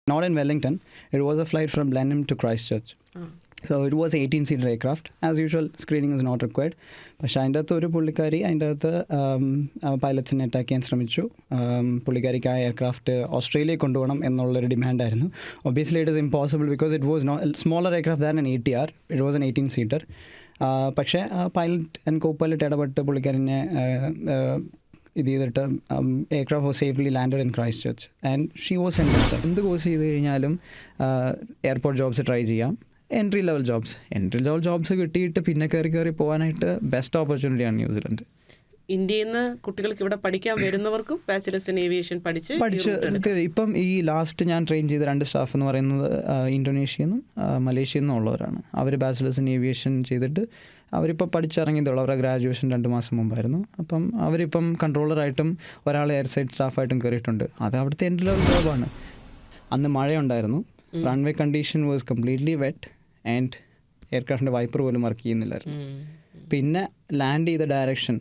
Not in Wellington. It was a flight from Blenheim to Christchurch. So it was 18-seater aircraft. As usual, screening is not required. പക്ഷേ അതിൻ്റെ അകത്ത് ഒരു പുള്ളിക്കാരി അതിൻ്റെ അകത്ത് പൈലറ്റ്സിനെ attack ചെയ്യാൻ ശ്രമിച്ചു. പുള്ളിക്കാരിക്ക് ആ എയർക്രാഫ്റ്റ് ഓസ്ട്രേലിയയിൽ കൊണ്ടുപോകണം എന്നുള്ളൊരു ഡിമാൻഡായിരുന്നു. Obviously it is impossible because it was not smaller aircraft than an ATR. It was an 18-seater. പക്ഷേ പൈലറ്റ് ആൻഡ് കോ പൈലറ്റ് ഇടപെട്ട് പുള്ളിക്കാരനെ ഇത് ചെയ്തിട്ട് aircraft was safely landed in Christ and she was sentenced. എന്ത് course ചെയ്ത് കഴിഞ്ഞാലും airport jobs try ചെയ്യാം. Entry level jobs കിട്ടിയിട്ട് പിന്നെ കയറി പോകാനായിട്ട് ബെസ്റ്റ് ഓപ്പർച്യൂണിറ്റിയാണ് ന്യൂസിലൻഡ്. ഇന്ത്യയിൽ നിന്ന് കുട്ടികൾക്ക് ഇവിടെ പഠിക്കാൻ വരുന്നവർക്കും ബാച്ചിലേഴ്സ് ഇൻ ഏവിയേഷൻ പഠിച്ച് ഇപ്പം ഈ ലാസ്റ്റ് ഞാൻ ട്രെയിൻ ചെയ്ത 2 സ്റ്റാഫ് എന്ന് പറയുന്നത് ഇന്തോനേഷ്യയിൽ നിന്നും മലേഷ്യയിൽ നിന്നും ഉള്ളവരാണ്. അവർ ബാച്ചിലേഴ്സ് ഇൻ ഏവിയേഷൻ ചെയ്തിട്ട് അവരിപ്പോൾ പഠിച്ചിറങ്ങിയതുള്ളൂ. അവരുടെ ഗ്രാജുവേഷൻ 2 മാസം മുമ്പായിരുന്നു. അപ്പം അവരിപ്പം കൺട്രോളറായിട്ടും ഒരാൾ എയർ സൈഡ് സ്റ്റാഫായിട്ടും കയറിയിട്ടുണ്ട്. അത് അവിടുത്തെ എൻട്രി ലെവൽ ജോബാണ്. അന്ന് മഴയുണ്ടായിരുന്നു. Runway condition was completely wet and എയർക്രാഫ്റ്റിൻ്റെ വൈപ്പർ പോലും വർക്ക് ചെയ്യുന്നില്ലായിരുന്നു. പിന്നെ ലാൻഡ് ചെയ്ത ഡയറക്ഷൻ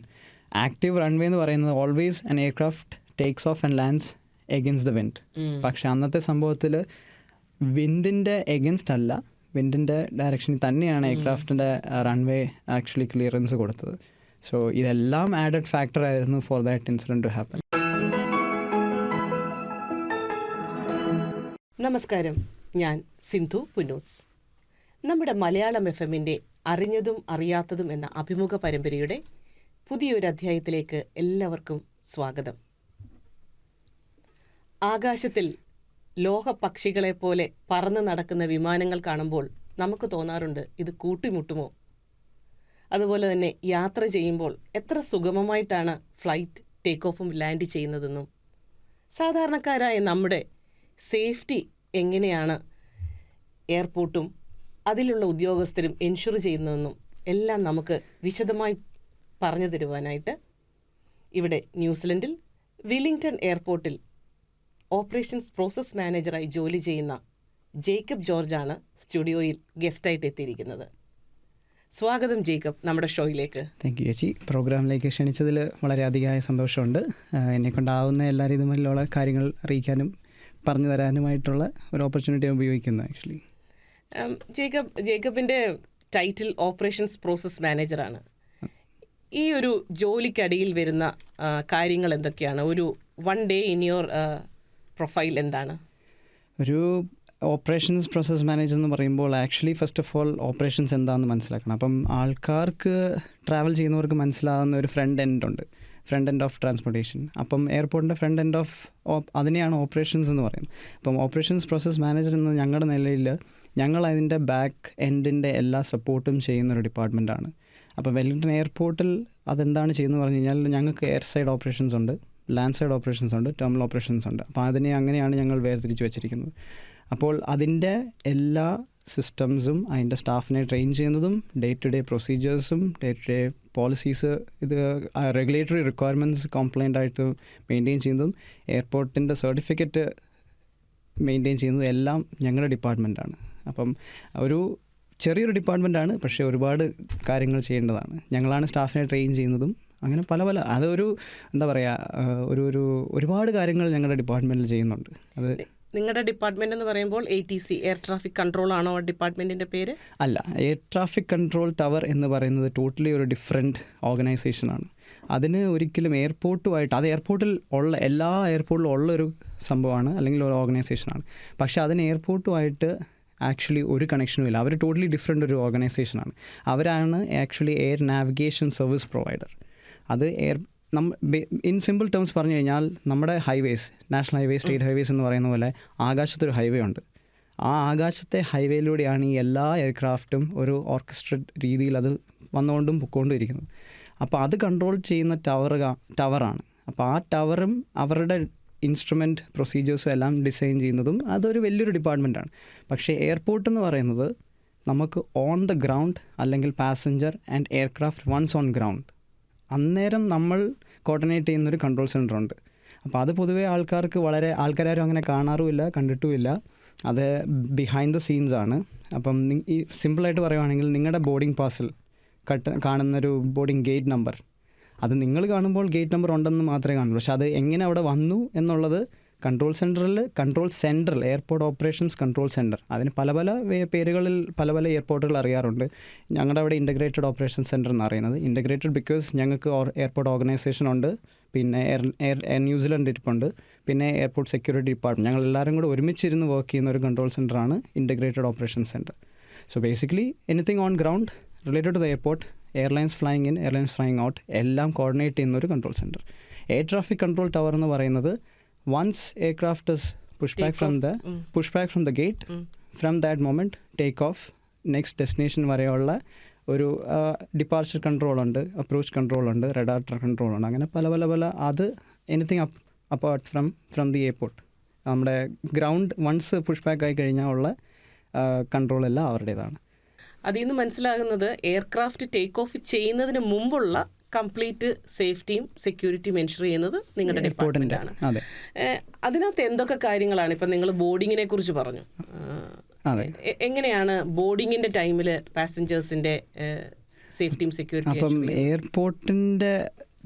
ആക്റ്റീവ് റൺവേ എന്ന് പറയുന്നത് always an aircraft takes off and lands against the wind. പക്ഷേ അന്നത്തെ സംഭവത്തിൽ വിൻഡിൻ്റെ എഗൻസ്റ്റ് അല്ല, വിൻഡിൻ്റെ ഡയറക്ഷനിൽ തന്നെയാണ് എയർക്രാഫ്റ്റിൻ്റെ റൺവേ ആക്ച്വലി ക്ലിയറൻസ് കൊടുത്തത്. സോ ഇതെല്ലാം ആഡഡ് ഫാക്ടർ ആയിരുന്നു for that incident to happen. നമസ്കാരം, ഞാൻ സിന്ധു പുന്നൂസ്. നമ്മുടെ മലയാളം FM-ൻ്റെ അറിഞ്ഞതും അറിയാത്തതും എന്ന അഭിമുഖ പരമ്പരയുടെ പുതിയൊരു അധ്യായത്തിലേക്ക് എല്ലാവർക്കും സ്വാഗതം. ആകാശത്തിൽ ലോഹപക്ഷികളെപ്പോലെ പറന്ന് നടക്കുന്ന വിമാനങ്ങൾ കാണുമ്പോൾ നമുക്ക് തോന്നാറുണ്ട്, ഇത് കൂട്ടിമുട്ടുമോ? അതുപോലെ തന്നെ യാത്ര ചെയ്യുമ്പോൾ എത്ര സുഗമമായിട്ടാണ് ഫ്ലൈറ്റ് ടേക്ക് ഓഫും ലാൻഡ് ചെയ്യുന്നതെന്നും സാധാരണക്കാരായ നമ്മുടെ സേഫ്റ്റി എങ്ങനെയാണ് എയർപോർട്ടും അതിലുള്ള ഉദ്യോഗസ്ഥരും എൻഷുർ ചെയ്യുന്നതെന്നും എല്ലാം നമുക്ക് വിശദമായി പറഞ്ഞു തരുവാനായിട്ട് ഇവിടെ ന്യൂസിലൻഡിൽ വില്ലിംഗ്ടൺ എയർപോർട്ടിൽ ഓപ്പറേഷൻസ് പ്രോസസ് മാനേജറായി ജോലി ചെയ്യുന്ന ജേക്കബ് ജോർജാണ് സ്റ്റുഡിയോയിൽ ഗസ്റ്റായിട്ട് എത്തിയിരിക്കുന്നത്. സ്വാഗതം ജേക്കബ് നമ്മുടെ ഷോയിലേക്ക്. താങ്ക് യു ചേച്ചി. പ്രോഗ്രാമിലേക്ക് ക്ഷണിച്ചതിൽ വളരെയധികമായ സന്തോഷമുണ്ട്. എന്നെക്കൊണ്ടാവുന്ന എല്ലാ രീതിയിലുള്ള കാര്യങ്ങൾ അറിയിക്കാനും പറഞ്ഞു തരാനുമായിട്ടുള്ള ഒരു ഓപ്പർച്യൂണിറ്റി ഉപയോഗിക്കുന്നത്. ആക്ച്വലി ജേക്കബിൻ്റെ ടൈറ്റിൽ ഓപ്പറേഷൻസ് പ്രോസസ് മാനേജറാണ്. ഈ ഒരു ജോലിക്കടിയിൽ വരുന്ന കാര്യങ്ങൾ എന്തൊക്കെയാണ്? ഒരു 1 day ഇൻ യുവർ പ്രൊഫൈൽ എന്താണ്? ഒരു ഓപ്പറേഷൻസ് പ്രോസസ് മാനേജർ എന്ന് പറയുമ്പോൾ actually first of all operations എന്താണെന്ന് മനസ്സിലാക്കണം. അപ്പം ആൾക്കാർക്ക് ട്രാവൽ ചെയ്യുന്നവർക്ക് മനസ്സിലാകുന്ന ഒരു ഫ്രണ്ട് എൻഡ് ഓഫ് ട്രാൻസ്പോർട്ടേഷൻ. അപ്പം എയർപോർട്ടിൻ്റെ ഫ്രണ്ട് എൻഡ് ഓഫ് അതിനെയാണ് ഓപ്പറേഷൻസ് എന്ന് പറയുന്നത്. അപ്പം ഓപ്പറേഷൻസ് പ്രോസസ് മാനേജർ എന്ന ഞങ്ങളുടെ നിലയിൽ ഞങ്ങൾ അതിൻ്റെ ബാക്ക് എൻഡിൻ്റെ എല്ലാ സപ്പോർട്ടും ചെയ്യുന്നൊരു ഡിപ്പാർട്ട്മെൻറ്റാണ്. അപ്പോൾ വെല്ലിംഗ്ടൺ എയർപോർട്ടിൽ അതെന്താണ് ചെയ്യുന്നത് പറഞ്ഞു കഴിഞ്ഞാൽ ഞങ്ങൾക്ക് എയർ സൈഡ് ഓപ്പറേഷൻസ് ഉണ്ട്, ലാൻഡ് സൈഡ് ഓപ്പറേഷൻസ് ഉണ്ട്, ടെർമിനൽ ഓപ്പറേഷൻസ് ഉണ്ട്. അപ്പോൾ അതിനെ അങ്ങനെയാണ് ഞങ്ങൾ വേർതിരിച്ച് വെച്ചിരിക്കുന്നത്. അപ്പോൾ അതിൻ്റെ എല്ലാ സിസ്റ്റംസും അതിൻ്റെ സ്റ്റാഫിനെ ട്രെയിൻ ചെയ്യുന്നതും ഡേ ടു ഡേ പ്രൊസീജിയേഴ്സും ഡേ ടു ഡേ പോളിസീസ് ഇത് റെഗുലേറ്ററി റിക്വയർമെൻറ്റ്സ് കംപ്ലൈൻ്റ് ആയിട്ട് മെയിൻറ്റെയിൻ ചെയ്യുന്നതും എയർപോർട്ടിൻ്റെ സർട്ടിഫിക്കറ്റ് മെയിൻറ്റെയിൻ ചെയ്യുന്നതും എല്ലാം ഞങ്ങളുടെ ഡിപ്പാർട്ട്മെൻറ്റാണ്. അപ്പം ഒരു ചെറിയൊരു ഡിപ്പാർട്ട്മെൻറ്റാണ്, പക്ഷേ ഒരുപാട് കാര്യങ്ങൾ ചെയ്യേണ്ടതാണ്. ഞങ്ങളാണ് സ്റ്റാഫിനെ ട്രെയിൻ ചെയ്യുന്നതും അങ്ങനെ പല അതൊരു എന്താ പറയുക ഒരുപാട് കാര്യങ്ങൾ ഞങ്ങളുടെ ഡിപ്പാർട്ട്മെൻറ്റിൽ ചെയ്യുന്നുണ്ട്. അത് നിങ്ങളുടെ ഡിപ്പാർട്ട്മെന്റ് എന്ന് പറയുമ്പോൾ ATC എയർ ട്രാഫിക് കൺട്രോൾ ആണോ ഡിപ്പാർട്ട്മെന്റിന്റെ പേര്? അല്ല, എയർ ട്രാഫിക് കൺട്രോൾ ടവർ എന്ന് പറയുന്നത് ടോട്ടലി ഒരു ഡിഫറെൻറ്റ് ഓർഗനൈസേഷനാണ്. അതിന് ഒരിക്കലും എയർപോർട്ടുമായിട്ട് അത് എയർപോർട്ടിൽ ഉള്ള എല്ലാ എയർപോർട്ടിലും ഉള്ളൊരു സംഭവമാണ്, അല്ലെങ്കിൽ ഒരു ഓർഗനൈസേഷനാണ്. പക്ഷേ അതിന് എയർപോർട്ടുമായിട്ട് ആക്ച്വലി ഒരു കണക്ഷനും ഇല്ല. അവർ ടോട്ടലി ഡിഫറെൻ്റ് ഒരു ഓർഗനൈസേഷനാണ്. അവരാണ് actually air navigation service provider. അത് ഇൻ സിമ്പിൾ ടേംസ് പറഞ്ഞു കഴിഞ്ഞാൽ നമ്മുടെ highways, national highways, state highways എന്ന് പറയുന്ന പോലെ ആകാശത്തൊരു ഹൈവേ ഉണ്ട്. ആ ആകാശത്തെ ഹൈവേയിലൂടെയാണ് ഈ എല്ലാ എയർക്രാഫ്റ്റും ഒരു ഓർക്കസ്ട്രേറ്റ് രീതിയിൽ അത് വന്നുകൊണ്ടും പൊക്കോണ്ടും ഇരിക്കുന്നത്. അപ്പോൾ അത് കൺട്രോൾ ചെയ്യുന്ന ടവറാണ്. അപ്പോൾ ആ ടവറും അവരുടെ ഇൻസ്ട്രുമെൻറ്റ് പ്രൊസീജിയേഴ്സും എല്ലാം ഡിസൈൻ ചെയ്യുന്നതും അതൊരു വലിയൊരു ഡിപ്പാർട്ട്മെൻറ്റാണ്. പക്ഷേ എയർപോർട്ട് എന്ന് പറയുന്നത് നമുക്ക് ഓൺ ദ ഗ്രൗണ്ട് അല്ലെങ്കിൽ passenger and aircraft once on ground അന്നേരം നമ്മൾ കോർഡിനേറ്റ് ചെയ്യുന്നൊരു കൺട്രോൾ സെൻ്റർ ഉണ്ട്. അപ്പോൾ അത് പൊതുവേ ആൾക്കാരും അങ്ങനെ കാണാറുമില്ല, കണ്ടിട്ടുമില്ല. അത് ബിഹൈൻഡ് ദ സീൻസ് ആണ്. അപ്പം ഈ സിമ്പിളായിട്ട് പറയുവാണെങ്കിൽ നിങ്ങളുടെ ബോർഡിംഗ് പാസിൽ കാണുന്നൊരു ബോർഡിംഗ് ഗേറ്റ് നമ്പർ, അത് നിങ്ങൾ കാണുമ്പോൾ ഗേറ്റ് നമ്പർ ഉണ്ടെന്ന് മാത്രമേ കാണുള്ളൂ. പക്ഷെ അത് എങ്ങനെ അവിടെ വന്നു എന്നുള്ളത് കൺട്രോൾ സെൻറ്ററിൽ എയർപോർട്ട് ഓപ്പറേഷൻസ് കൺട്രോൾ സെൻറ്റർ, അതിന് പല പല പേരുകളിൽ പല പല എയർപോർട്ടുകൾ അറിയാറുണ്ട്. ഞങ്ങളുടെ അവിടെ ഇൻ്റഗ്രേറ്റഡ് ഓപ്പറേഷൻ സെൻറ്റർ എന്ന് പറയുന്നത്. ഇൻ്റഗ്രേറ്റഡ് ബിക്കോസ് ഞങ്ങൾക്ക് എയർപോർട്ട് ഓർഗനൈസേഷൻ ഉണ്ട്, പിന്നെ എയർ ന്യൂസിലൻഡ് ഇരിപ്പുണ്ട്, പിന്നെ എയർപോർട്ട് സെക്യൂരിറ്റി ഡിപ്പാർട്ട്മെൻറ്റ്. ഞങ്ങൾ എല്ലാവരും കൂടെ ഒരുമിച്ചിരുന്ന് വർക്ക് ചെയ്യുന്ന ഒരു കൺട്രോൾ സെൻറ്ററാണ് integrated operation centre. So basically anything on ground related to the airport, airlines flying in, airlines flying out, എല്ലാം കോർഡിനേറ്റ് ചെയ്യുന്ന ഒരു control centre. Air traffic control tower എന്ന് പറയുന്നത് once aircraft is pushed back from the gate, from that moment take off, next destination വരെയുള്ള ഒരു departure control ഉണ്ട്, approach control ഉണ്ട്, radar control ഉണ്ട്, അങ്ങനെ പല പല പല. അത് anything apart from the airport, നമ്മുടെ ഗ്രൗണ്ട് വൺസ് പുഷ് ബാക്ക് ആയി കഴിഞ്ഞാൽ ഉള്ള കൺട്രോൾ എല്ലാം അവരുടേതാണ്. അതിൽ നിന്ന് മനസ്സിലാകുന്നത് എയർക്രാഫ്റ്റ് ടേക്ക് ഓഫ് ചെയ്യുന്നതിന് മുമ്പുള്ള കംപ്ലീറ്റ് സേഫ്റ്റിയും സെക്യൂരിറ്റിയും എൻഷുർ ചെയ്യുന്നത് നിങ്ങളുടെ ഡിപ്പാർട്ട്മെൻറ്റാണ്. അതിനകത്ത് എന്തൊക്കെ കാര്യങ്ങളാണ്? ഇപ്പം നിങ്ങൾ ബോർഡിങ്ങിനെ കുറിച്ച് പറഞ്ഞു. എങ്ങനെയാണ് ബോർഡിങ്ങിൻ്റെ ടൈമിൽ പാസഞ്ചേഴ്സിൻ്റെ സേഫ്റ്റിയും സെക്യൂരിറ്റിയും? അപ്പം എയർപോർട്ടിൻ്റെ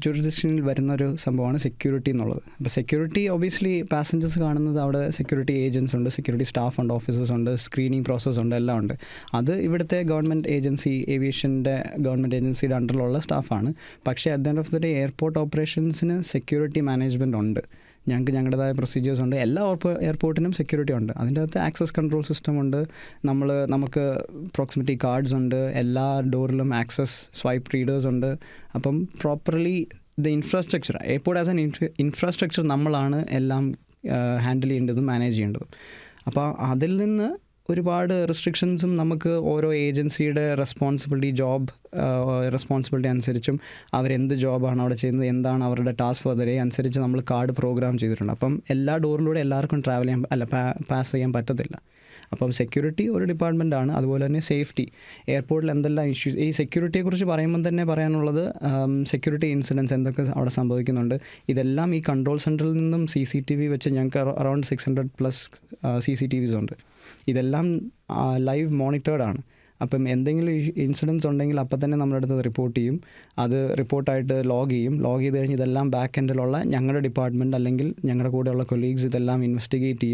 ജുറിസ്ഡിക്ഷനിൽ വരുന്നൊരു സംഭവമാണ് സെക്യൂരിറ്റി എന്നുള്ളത്. അപ്പോൾ സെക്യൂരിറ്റി ഒബിയസ്ലി പാസഞ്ചേഴ്സ് കാണുന്നത് അവിടെ സെക്യൂരിറ്റി ഏജൻസ് ഉണ്ട്, സെക്യൂരിറ്റി സ്റ്റാഫ് ഉണ്ട്, ഓഫീസേഴ്സ് ഉണ്ട്, സ്ക്രീനിങ് പ്രോസസ്സ് ഉണ്ട്, എല്ലാം ഉണ്ട്. അത് ഇവിടുത്തെ ഗവൺമെൻറ് ഏജൻസി, ഏവിയേഷൻ്റെ ഗവൺമെൻറ് ഏജൻസിയുടെ അണ്ടറിലുള്ള സ്റ്റാഫാണ്. പക്ഷേ at the end of the day airport ഓപ്പറേഷൻസിന് സെക്യൂരിറ്റി മാനേജ്മെൻറ്റ് ഉണ്ട്. ഞങ്ങൾക്ക് ഞങ്ങളുടേതായ പ്രൊസീജിയേഴ്സ് ഉണ്ട്. എല്ലാ എയർപോർട്ടിനും സെക്യൂരിറ്റി ഉണ്ട്. അതിൻ്റെ അകത്ത് ആക്സസ് കൺട്രോൾ സിസ്റ്റം ഉണ്ട്, നമുക്ക് പ്രോക്സിമിറ്റി കാർഡ്സ് ഉണ്ട്, എല്ലാ ഡോറിലും ആക്സസ് സ്വൈപ്പ് റീഡേഴ്സ് ഉണ്ട്. അപ്പം properly the infrastructure, airport as an infrastructure നമ്മളാണ് എല്ലാം ഹാൻഡിൽ ചെയ്യേണ്ടതും മാനേജ് ചെയ്യേണ്ടതും. അപ്പോൾ അതിൽ നിന്ന് ഒരുപാട് റെസ്ട്രിക്ഷൻസും നമുക്ക് ഓരോ ഏജൻസിയുടെ റെസ്പോൺസിബിലിറ്റി അനുസരിച്ചും അവരെന്ത് ജോബാണ് അവിടെ ചെയ്യുന്നത്, എന്താണ് അവരുടെ ടാസ്ക് ഫോർ ദ ഡേ അനുസരിച്ച് നമ്മൾ കാർഡ് പ്രോഗ്രാം ചെയ്തിട്ടുണ്ട്. അപ്പം എല്ലാ ഡോറിലൂടെ എല്ലാവർക്കും ട്രാവൽ ചെയ്യാൻ പാസ് ചെയ്യാൻ പറ്റത്തില്ല. അപ്പം സെക്യൂരിറ്റി ഒരു ഡിപ്പാർട്ട്മെൻറ്റാണ്. അതുപോലെ തന്നെ സേഫ്റ്റി, എയർപോർട്ടിൽ എന്തെല്ലാം ഇഷ്യൂസ്, ഈ സെക്യൂരിറ്റിയെക്കുറിച്ച് പറയുമ്പോൾ തന്നെ പറയാനുള്ളത് സെക്യൂരിറ്റി ഇൻസിഡൻസ് എന്തൊക്കെ അവിടെ സംഭവിക്കുന്നുണ്ട്. ഇതെല്ലാം ഈ കൺട്രോൾ സെൻറ്ററിൽ നിന്നും CCTV വെച്ച് ഞങ്ങൾക്ക് അറൗണ്ട് 600+ CCTVs ഉണ്ട്. ഇതെല്ലാം ലൈവ് മോണിറ്റേർഡ് ആണ്. അപ്പം എന്തെങ്കിലും ഇൻസിഡൻസ് ഉണ്ടെങ്കിൽ അപ്പം തന്നെ നമ്മുടെ അടുത്ത് റിപ്പോർട്ട് ചെയ്യും. അത് റിപ്പോർട്ടായിട്ട് ലോഗ് ചെയ്ത് കഴിഞ്ഞ് ഇതെല്ലാം ബാക്ക് എൻഡിലുള്ള ഞങ്ങളുടെ ഡിപ്പാർട്ട്മെൻറ്റ് അല്ലെങ്കിൽ ഞങ്ങളുടെ കൂടെയുള്ള കൊളീഗ്സ് ഇതെല്ലാം ഇൻവെസ്റ്റിഗേറ്റ്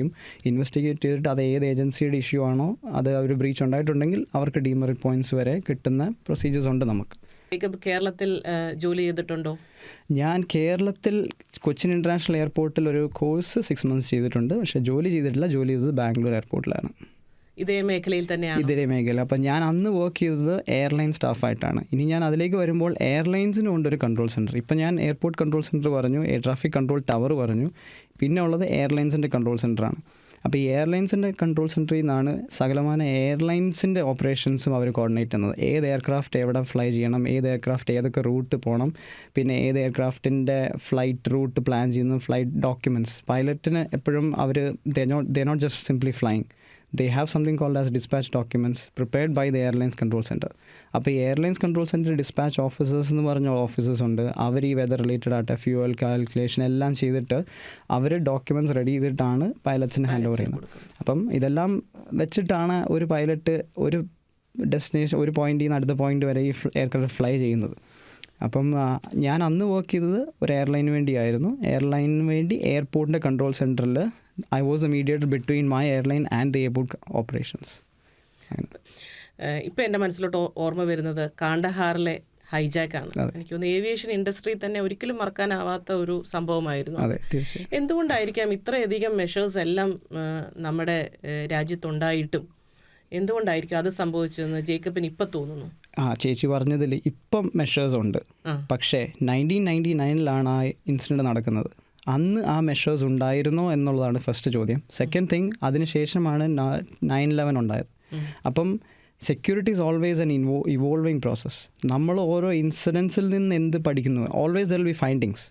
ചെയ്തിട്ട് അത് ഏത് ഏജൻസിയുടെ ഇഷ്യൂ ആണോ, അത് ഒരു ബ്രീച്ച് ഉണ്ടായിട്ടുണ്ടെങ്കിൽ അവർക്ക് ഡീമെറിറ്റ് പോയിൻറ്റ്സ് വരെ കിട്ടുന്ന പ്രൊസീജിയേഴ്സ് ഉണ്ട് നമുക്ക്. കേരളത്തിൽ ജോലി ചെയ്തിട്ടുണ്ടോ? ഞാൻ കേരളത്തിൽ കൊച്ചിൻ ഇൻ്റർനാഷണൽ എയർപോർട്ടിൽ ഒരു കോഴ്സ് 6 months ചെയ്തിട്ടുണ്ട്. പക്ഷേ ജോലി ചെയ്തിട്ടില്ല. ജോലി ചെയ്തത് ബാംഗ്ലൂർ എയർപോർട്ടിലാണ്. ഇതേ മേഖലയിൽ തന്നെയാണ്? ഇതേ മേഖല. അപ്പം ഞാൻ അന്ന് വർക്ക് ചെയ്തത് എയർലൈൻ സ്റ്റാഫായിട്ടാണ്. ഇനി ഞാൻ അതിലേക്ക് വരുമ്പോൾ എയർലൈൻസിനും ഉണ്ടൊരു കൺട്രോൾ സെൻറ്റർ. ഇപ്പം ഞാൻ എയർപോർട്ട് കൺട്രോൾ സെൻറ്റർ പറഞ്ഞു, എയർ ട്രാഫിക് കൺട്രോൾ ടവർ പറഞ്ഞു, പിന്നെ ഉള്ളത് എയർലൈൻസിൻ്റെ കൺട്രോൾ സെൻറ്ററാണ്. അപ്പോൾ ഈ എയർലൈൻസിൻ്റെ കൺട്രോൾ സെൻറ്ററിൽ നിന്നാണ് സകലമാന എയർലൈൻസിൻ്റെ ഓപ്പറേഷൻസും അവർ കോർഡിനേറ്റ് ചെയ്യുന്നത്. ഏത് എയർക്രാഫ്റ്റ് എവിടെ ഫ്ലൈ ചെയ്യണം, ഏത് എയർക്രാഫ്റ്റ് ഏതൊക്കെ റൂട്ട് പോകണം, പിന്നെ ഏത് എയർക്രാഫ്റ്റിൻ്റെ ഫ്ലൈറ്റ് റൂട്ട് പ്ലാൻ ചെയ്യുന്നു, ഫ്ലൈറ്റ് ഡോക്യുമെൻറ്റ്സ്. പൈലറ്റിന് എപ്പോഴും അവർ they not just simply flying, they have something called as dispatch documents prepared by the airlines control center. അപ്പോൾ ഈ airlines control centre dispatch officers എന്ന് പറഞ്ഞ ഓഫീസേഴ്സ് ഉണ്ട്. അവർ ഈ വെതർ റിലേറ്റഡ് ആയിട്ട് ഫ്യൂവൽ കാൽക്കുലേഷൻ എല്ലാം ചെയ്തിട്ട് അവർ ഡോക്യുമെൻറ്റ്സ് റെഡി ചെയ്തിട്ടാണ് പൈലറ്റ്സിന് ഹാൻഡ് ഓവർ ചെയ്യുന്നത്. അപ്പം ഇതെല്ലാം വെച്ചിട്ടാണ് ഒരു പൈലറ്റ് ഒരു ഡെസ്റ്റിനേഷൻ, ഒരു പോയിന്റിൽ നിന്ന് അടുത്ത പോയിന്റ് വരെ ഈ എയർക്രാഫ്റ്റ് ഫ്ലൈ ചെയ്യുന്നത്. അപ്പം ഞാൻ അന്ന് വർക്ക് ചെയ്തത് ഒരു എയർലൈന് വേണ്ടിയായിരുന്നു. എയർലൈനിന് വേണ്ടി എയർപോർട്ടിൻ്റെ കൺട്രോൾ സെൻറ്ററിൽ I was the mediator between my airline and the airport operations. ഇപ്പോൾ എൻ്റെ മനസ്സിലോട്ട് ഓർമ്മ വരുന്നത് കാണ്ഡഹാറിലെ ഹൈജാക്കാണ്. എനിക്ക് തോന്നുന്നു ഏവിയേഷൻ ഇൻഡസ്ട്രി തന്നെ ഒരിക്കലും മറക്കാനാവാത്ത ഒരു സംഭവമായിരുന്നു. എന്തുകൊണ്ടായിരിക്കാം ഇത്രയധികം മെഷേഴ്സ് എല്ലാം നമ്മുടെ രാജ്യത്തുണ്ടായിട്ടും എന്തുകൊണ്ടായിരിക്കും അത് സംഭവിച്ചതെന്ന് ജേക്കബിന് ഇപ്പം തോന്നുന്നു? ചേച്ചി പറഞ്ഞതിൽ ഇപ്പം മെഷേഴ്സ് ഉണ്ട്. പക്ഷേ 1999 ആ ഇൻസിഡൻറ്റ് നടക്കുന്നത്. അന്ന് ആ മെഷേഴ്സ് ഉണ്ടായിരുന്നോ എന്നുള്ളതാണ് ഫസ്റ്റ് ചോദ്യം. സെക്കൻഡ് തിങ്, അതിനുശേഷമാണ് 9/11 ഉണ്ടായത്. അപ്പം security is always an evolving process. നമ്മൾ ഓരോ ഇൻസിഡൻസിൽ നിന്ന് എന്ത് പഠിക്കുന്നു, always there will be findings.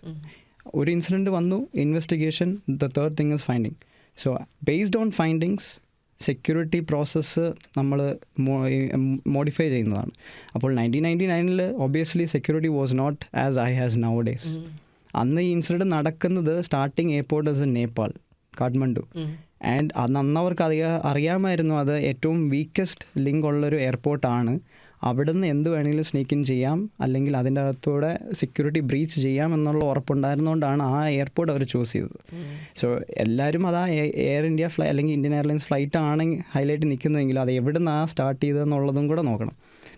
ഒരു ഇൻസിഡൻറ്റ് വന്നു, investigation, the third thing is finding. So based on findings security process നമ്മൾ മോഡിഫൈ ചെയ്യുന്നതാണ്. അപ്പോൾ 1999 obviously security was not as high as now days. അന്ന് ഈ ഇൻസിഡൻറ്റ് നടക്കുന്നത് starting airport is Nepal, Kathmandu. And അന്ന് അവർക്ക് അറിയാമായിരുന്നു അത് ഏറ്റവും വീക്കസ്റ്റ് ലിങ്ക് ഉള്ളൊരു എയർപോർട്ടാണ്. അവിടുന്ന് എന്ത് വേണമെങ്കിലും സ്നീക്ക് ഇൻ ചെയ്യാം, അല്ലെങ്കിൽ അതിൻ്റെ അകത്തൂടെ സെക്യൂരിറ്റി ബ്രീച്ച് ചെയ്യാം എന്നുള്ള ഉറപ്പുണ്ടായിരുന്നുകൊണ്ടാണ് ആ എയർപോർട്ട് അവർ ചൂസ് ചെയ്തത്. സോ എല്ലാവരും അത് ആ എയർ ഇന്ത്യ അല്ലെങ്കിൽ ഇന്ത്യൻ എയർലൈൻസ് ഫ്ലൈറ്റ് ആണെങ്കിൽ ഹൈലൈറ്റ് നിൽക്കുന്നതെങ്കിലും അത് എവിടെ നിന്നാണ് സ്റ്റാർട്ട് ചെയ്തതെന്നുള്ളതും കൂടെ നോക്കണം.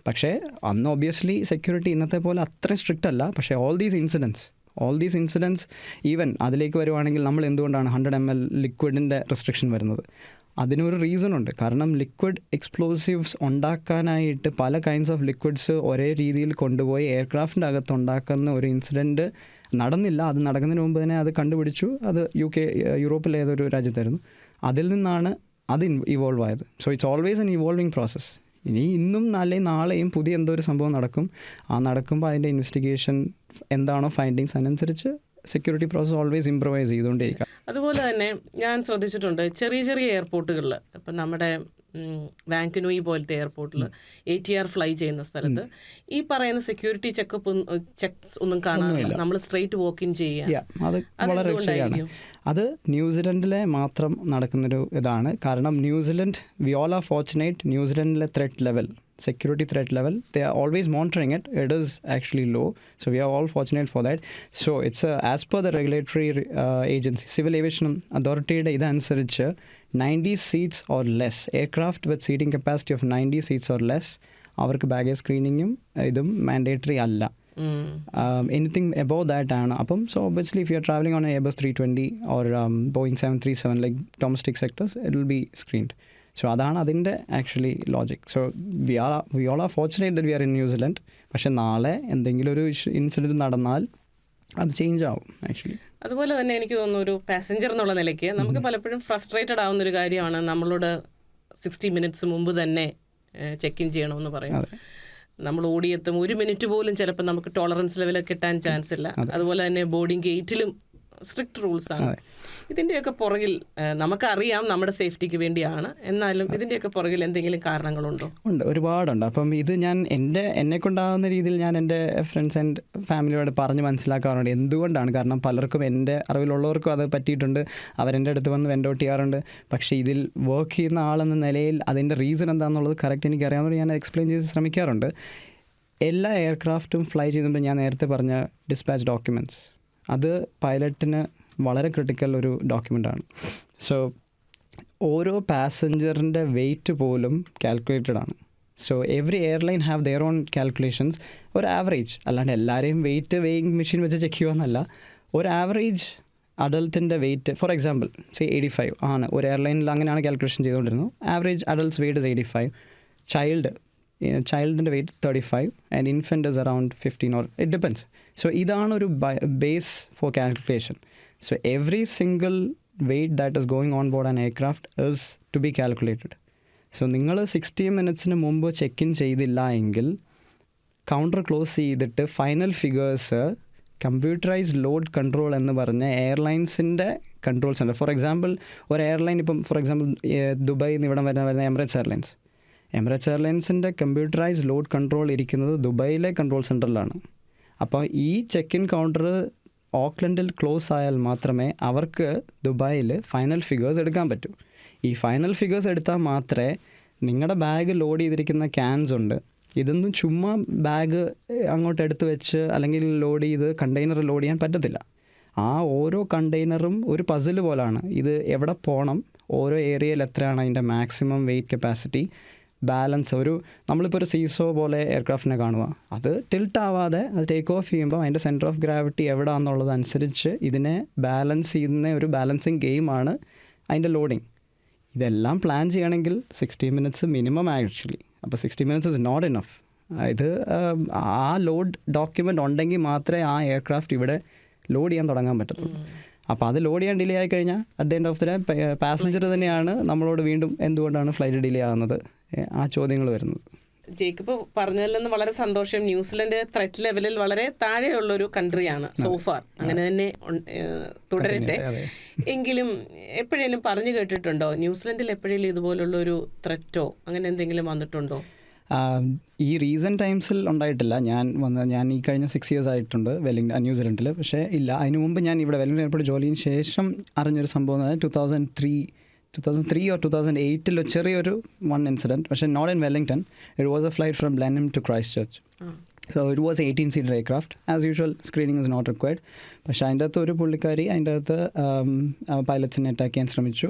പക്ഷേ അന്ന് ഒബ്വിയസ്ലി സെക്യൂരിറ്റി ഇന്നത്തെ പോലെ അത്രയും സ്ട്രിക്റ്റ് അല്ല. പക്ഷേ ഓൾ ദീസ് ഇൻസിഡൻസ് ഈവൻ അതിലേക്ക് വരുവാണെങ്കിൽ നമ്മൾ എന്തുകൊണ്ടാണ് 100 ml ലിക്വിഡിൻ്റെ റെസ്ട്രിക്ഷൻ വരുന്നത്? അതിനൊരു റീസൺ ഉണ്ട്. കാരണം ലിക്വിഡ് എക്സ്പ്ലോസീവ്സ് ഉണ്ടാക്കാനായിട്ട് പല കൈൻഡ്സ് ഓഫ് ലിക്വിഡ്സ് ഒരേ രീതിയിൽ കൊണ്ടുപോയി എയർക്രാഫ്റ്റിൻ്റെ അകത്ത് ഉണ്ടാക്കുന്ന ഒരു ഇൻസിഡൻറ്റ് നടന്നില്ല. അത് നടക്കുന്നതിന് മുമ്പ് തന്നെ അത് കണ്ടുപിടിച്ചു. അത് യൂറോപ്പിലെ ഏതൊരു രാജ്യത്തായിരുന്നു. അതിൽ നിന്നാണ് അത് ഇവോൾവ് ആയത്. So it's always N evolving process. ഇന്നും അല്ലെങ്കിൽ നാളെയും പുതിയ എന്തോ ഒരു സംഭവം നടക്കും. നടക്കുമ്പോൾ അതിൻ്റെ ഇൻവെസ്റ്റിഗേഷൻ എന്താണോ ഫൈൻഡിങ്സ് അതിനനുസരിച്ച് സെക്യൂരിറ്റി പ്രോസസ് ഓൾവേസ് ഇംപ്രവൈസ് ചെയ്തുകൊണ്ടേയിരിക്കാം. അതുപോലെ തന്നെ ഞാൻ ശ്രദ്ധിച്ചിട്ടുണ്ട് ചെറിയ ചെറിയ എയർപോർട്ടുകളിൽ, ഇപ്പം നമ്മുടെ വാങ്കനൂയി പോലത്തെ എയർപോർട്ടിൽ ATR ഫ്ലൈ ചെയ്യുന്ന സ്ഥലത്ത് ഈ പറയുന്ന സെക്യൂരിറ്റി ചെക്സ് ഒന്നും കാണാനില്ല. നമ്മൾ സ്ട്രെയിറ്റ് വോക്ക് ഇൻ ചെയ്യുക. അത് വളരെ ശരിയാണ്. അത് ന്യൂസിലൻഡിലെ മാത്രം നടക്കുന്നൊരു ഇതാണ്. കാരണം New Zealand, we all are fortunate. ന്യൂസിലൻഡിലെ security threat level, they are always monitoring it. It is actually low, so we are all fortunate for that. So it's as per the regulatory agency, Civil Aviation Authority ide idansarichu 90 seats or less, aircraft with seating capacity of 90 seats or less, avarku baggage screeningum idum mandatory alla. Anything above that ആണ്. അപ്പം so obviously if you are traveling on an Airbus 320 or Boeing 737 like domestic sectors, it will be screened. So അതാണ് അതിൻ്റെ actually logic. So we all are fortunate that we are in New Zealand. പക്ഷേ നാളെ എന്തെങ്കിലും ഒരു incident നടന്നാൽ അത് change ആവും actually. അതുപോലെ തന്നെ എനിക്ക് തോന്നുന്നു ഒരു പാസഞ്ചർ എന്നുള്ള നിലയ്ക്ക് നമുക്ക് പലപ്പോഴും ഫ്രസ്ട്രേറ്റഡ് ആവുന്നൊരു കാര്യമാണ് നമ്മളോട് 60 minutes മുമ്പ് തന്നെ ചെക്ക് ഇൻ ചെയ്യണമെന്ന് പറയും. നമ്മൾ ഓടിയെത്തും 1 minute പോലും ചിലപ്പോൾ നമുക്ക് ടോളറൻസ് ലെവൽ കിട്ടാൻ ചാൻസ് ഇല്ല. അതുപോലെ തന്നെ ബോർഡിംഗ് ഗേറ്റിലും സ്ട്രിക്റ്റ് റൂൾസാണ്. ഇതിൻ്റെയൊക്കെ പുറകിൽ നമുക്കറിയാം നമ്മുടെ സേഫ്റ്റിക്ക് വേണ്ടിയാണ്, എന്നാലും ഇതിൻ്റെയൊക്കെ പുറകിൽ എന്തെങ്കിലും കാരണങ്ങളുണ്ടോ? ഉണ്ട്, ഒരുപാടുണ്ട്. അപ്പം ഇത് ഞാൻ എന്നെക്കൊണ്ടാകുന്ന രീതിയിൽ ഞാൻ എൻ്റെ ഫ്രണ്ട്സ് ആൻഡ് ഫാമിലിയോട് പറഞ്ഞ് മനസ്സിലാക്കാറുണ്ട് എന്തുകൊണ്ടാണ്. കാരണം പലർക്കും എൻ്റെ അറിവിലുള്ളവർക്കും അത് പറ്റിയിട്ടുണ്ട്. അവരെൻ്റെ അടുത്ത് വന്ന് വെൻഡൗട്ട് ചെയ്യാറുണ്ട്. പക്ഷേ ഇതിൽ വർക്ക് ചെയ്യുന്ന ആളെന്ന നിലയിൽ അതിൻ്റെ റീസൺ എന്താണെന്നുള്ളത് കറക്റ്റ് എനിക്കറിയാവുന്നതുകൊണ്ട് ഞാൻ എക്സ്പ്ലെയിൻ ചെയ്ത് ശ്രമിക്കാറുണ്ട്. എല്ലാ എയർക്രാഫ്റ്റും ഫ്ലൈ ചെയ്യുമ്പോൾ ഞാൻ നേരത്തെ പറഞ്ഞ ഡിസ്പാച്ച് ഡോക്യുമെൻറ്റ്സ്, അത് പൈലറ്റിന് വളരെ ക്രിട്ടിക്കൽ ഒരു ഡോക്യുമെൻ്റാണ്. സോ ഓരോ പാസഞ്ചറിൻ്റെ വെയ്റ്റ് പോലും കാൽക്കുലേറ്റഡ് ആണ്. So every airline have their own calculations. ഒരു ആവറേജ്, അല്ലാണ്ട് എല്ലാവരെയും വെയ്റ്റ് വെയിങ് മെഷീൻ വെച്ച് ചെക്ക് ചെയ്യുമെന്നല്ല. ഒരു ആവറേജ് അഡൾട്ടിൻ്റെ വെയ്റ്റ് ഫോർ എക്സാമ്പിൾ 85 ആണ്. ഒരു എയർലൈനിൽ അങ്ങനെയാണ് കാൽക്കുലേഷൻ ചെയ്തുകൊണ്ടിരുന്നത്. Average adults weight is 85. ചൈൽഡിൻ്റെ weight 35 and infant is around 15 or it depends. So ഇതാണ് ഒരു base for calculation. So every single weight that is going on board an aircraft is to be calculated. So നിങ്ങൾ 60 minutes മുമ്പ് check in ചെയ്തില്ല എങ്കിൽ counter close ചെയ്തിട്ട് final figures computerised load control എന്ന് പറഞ്ഞ എയർലൈൻസിൻ്റെ control centre. For example ഒരു airline ഇപ്പം for example ദുബായിൽ നിന്ന് ഇവിടെ വരുന്ന എമിറേറ്റ്സ് എയർലൈൻസിൻ്റെ കമ്പ്യൂട്ടറൈസ്ഡ് ലോഡ് കൺട്രോൾ ഇരിക്കുന്നത് ദുബായിലെ കൺട്രോൾ സെൻറ്ററിലാണ്. അപ്പോൾ ഈ ചെക്ക് ഇൻ കൗണ്ടർ ഓക്ലൻഡിൽ ക്ലോസ് ആയാൽ മാത്രമേ അവർക്ക് ദുബായിൽ ഫൈനൽ ഫിഗേഴ്സ് എടുക്കാൻ പറ്റൂ. ഈ ഫൈനൽ ഫിഗേഴ്സ് എടുത്താൽ മാത്രമേ നിങ്ങളുടെ ബാഗ് ലോഡ് ചെയ്തിരിക്കുന്ന ക്യാൻസ് ഉണ്ട്, ഇതൊന്നും ചുമ്മാ ബാഗ് അങ്ങോട്ട് എടുത്ത് വെച്ച് അല്ലെങ്കിൽ ലോഡ് ചെയ്ത് കണ്ടെയ്നർ ലോഡ് ചെയ്യാൻ പറ്റത്തില്ല. ആ ഓരോ കണ്ടെയ്നറും ഒരു പസിൽ പോലാണ്. ഇത് എവിടെ പോകണം, ഓരോ ഏരിയയിൽ എത്രയാണ് അതിൻ്റെ മാക്സിമം വെയിറ്റ് കപ്പാസിറ്റി, ബാലൻസ്. നമ്മളിപ്പോൾ ഒരു സീസോ പോലെ എയർക്രാഫ്റ്റിനെ കാണുക, അത് ടിൽട്ട് ആവാതെ അത് ടേക്ക് ഓഫ് ചെയ്യുമ്പോൾ അതിൻ്റെ സെൻറ്റർ ഓഫ് ഗ്രാവിറ്റി എവിടെയാണെന്നുള്ളതനുസരിച്ച് ഇതിനെ ബാലൻസ് ചെയ്യുന്ന ഒരു ബാലൻസിങ് ഗെയിമാണ് അതിൻ്റെ ലോഡിങ്. ഇതെല്ലാം പ്ലാൻ ചെയ്യണമെങ്കിൽ 60 minutes മിനിമം ആക്ച്വലി. അപ്പോൾ 60 minutes ഇസ് നോട്ട് ഇനഫ്. ഇത് ആ ലോഡ് ഡോക്യുമെൻ്റ് ഉണ്ടെങ്കിൽ മാത്രമേ ആ എയർക്രാഫ്റ്റ് ഇവിടെ ലോഡ് ചെയ്യാൻ തുടങ്ങാൻ പറ്റത്തുള്ളൂ. അപ്പോൾ അത് ലോഡ് ചെയ്യാൻ ഡിലേ ആയി കഴിഞ്ഞാൽ at the end of the day passenger തന്നെയാണ് നമ്മളോട് വീണ്ടും എന്തുകൊണ്ടാണ് ഫ്ലൈറ്റ് ഡിലേ ആകുന്നത് ആ ചോദ്യങ്ങൾ വരുന്നത്. ജേക്കബ് പറഞ്ഞതിൽ നിന്ന് വളരെ സന്തോഷം. ന്യൂസിലൻഡ് ത്രെറ്റ് ലെവലിൽ വളരെ താഴെയുള്ളൊരു കൺട്രിയാണ് സോഫാർ. അങ്ങനെ തന്നെ തുടരട്ടെ. എങ്കിലും എപ്പോഴേലും പറഞ്ഞു കേട്ടിട്ടുണ്ടോ ന്യൂസിലൻഡിൽ എപ്പോഴേലും ഇതുപോലുള്ളൊരു ത്രെറ്റോ അങ്ങനെ എന്തെങ്കിലും വന്നിട്ടുണ്ടോ? ഈ റീസെൻറ്റ് ടൈംസിൽ ഉണ്ടായിട്ടില്ല. ഞാൻ ഈ കഴിഞ്ഞ 6 years ആയിട്ടുണ്ട് ന്യൂസിലൻഡിൽ. പക്ഷേ ഇല്ല, അതിന് മുമ്പ് ഞാൻ ഇവിടെ വെല്ലിംഗ്ടൺ എയർപോർട്ട് ജോലിന് ശേഷം അറിഞ്ഞൊരു സംഭവം 2003 2003 or 2008 ചെറിയൊരു വൺ ഇൻസിഡൻറ്റ്, പക്ഷേ not in Wellington. It was a flight from Blenheim to Christchurch. So it was 18-seater aircraft. As usual screening is not required. പക്ഷേ അതിൻ്റെ അകത്ത് ഒരു പുള്ളിക്കാരി അതിൻ്റെ അകത്ത് പൈലറ്റ്സിനെ അറ്റാക്ക് ചെയ്യാൻ ശ്രമിച്ചു.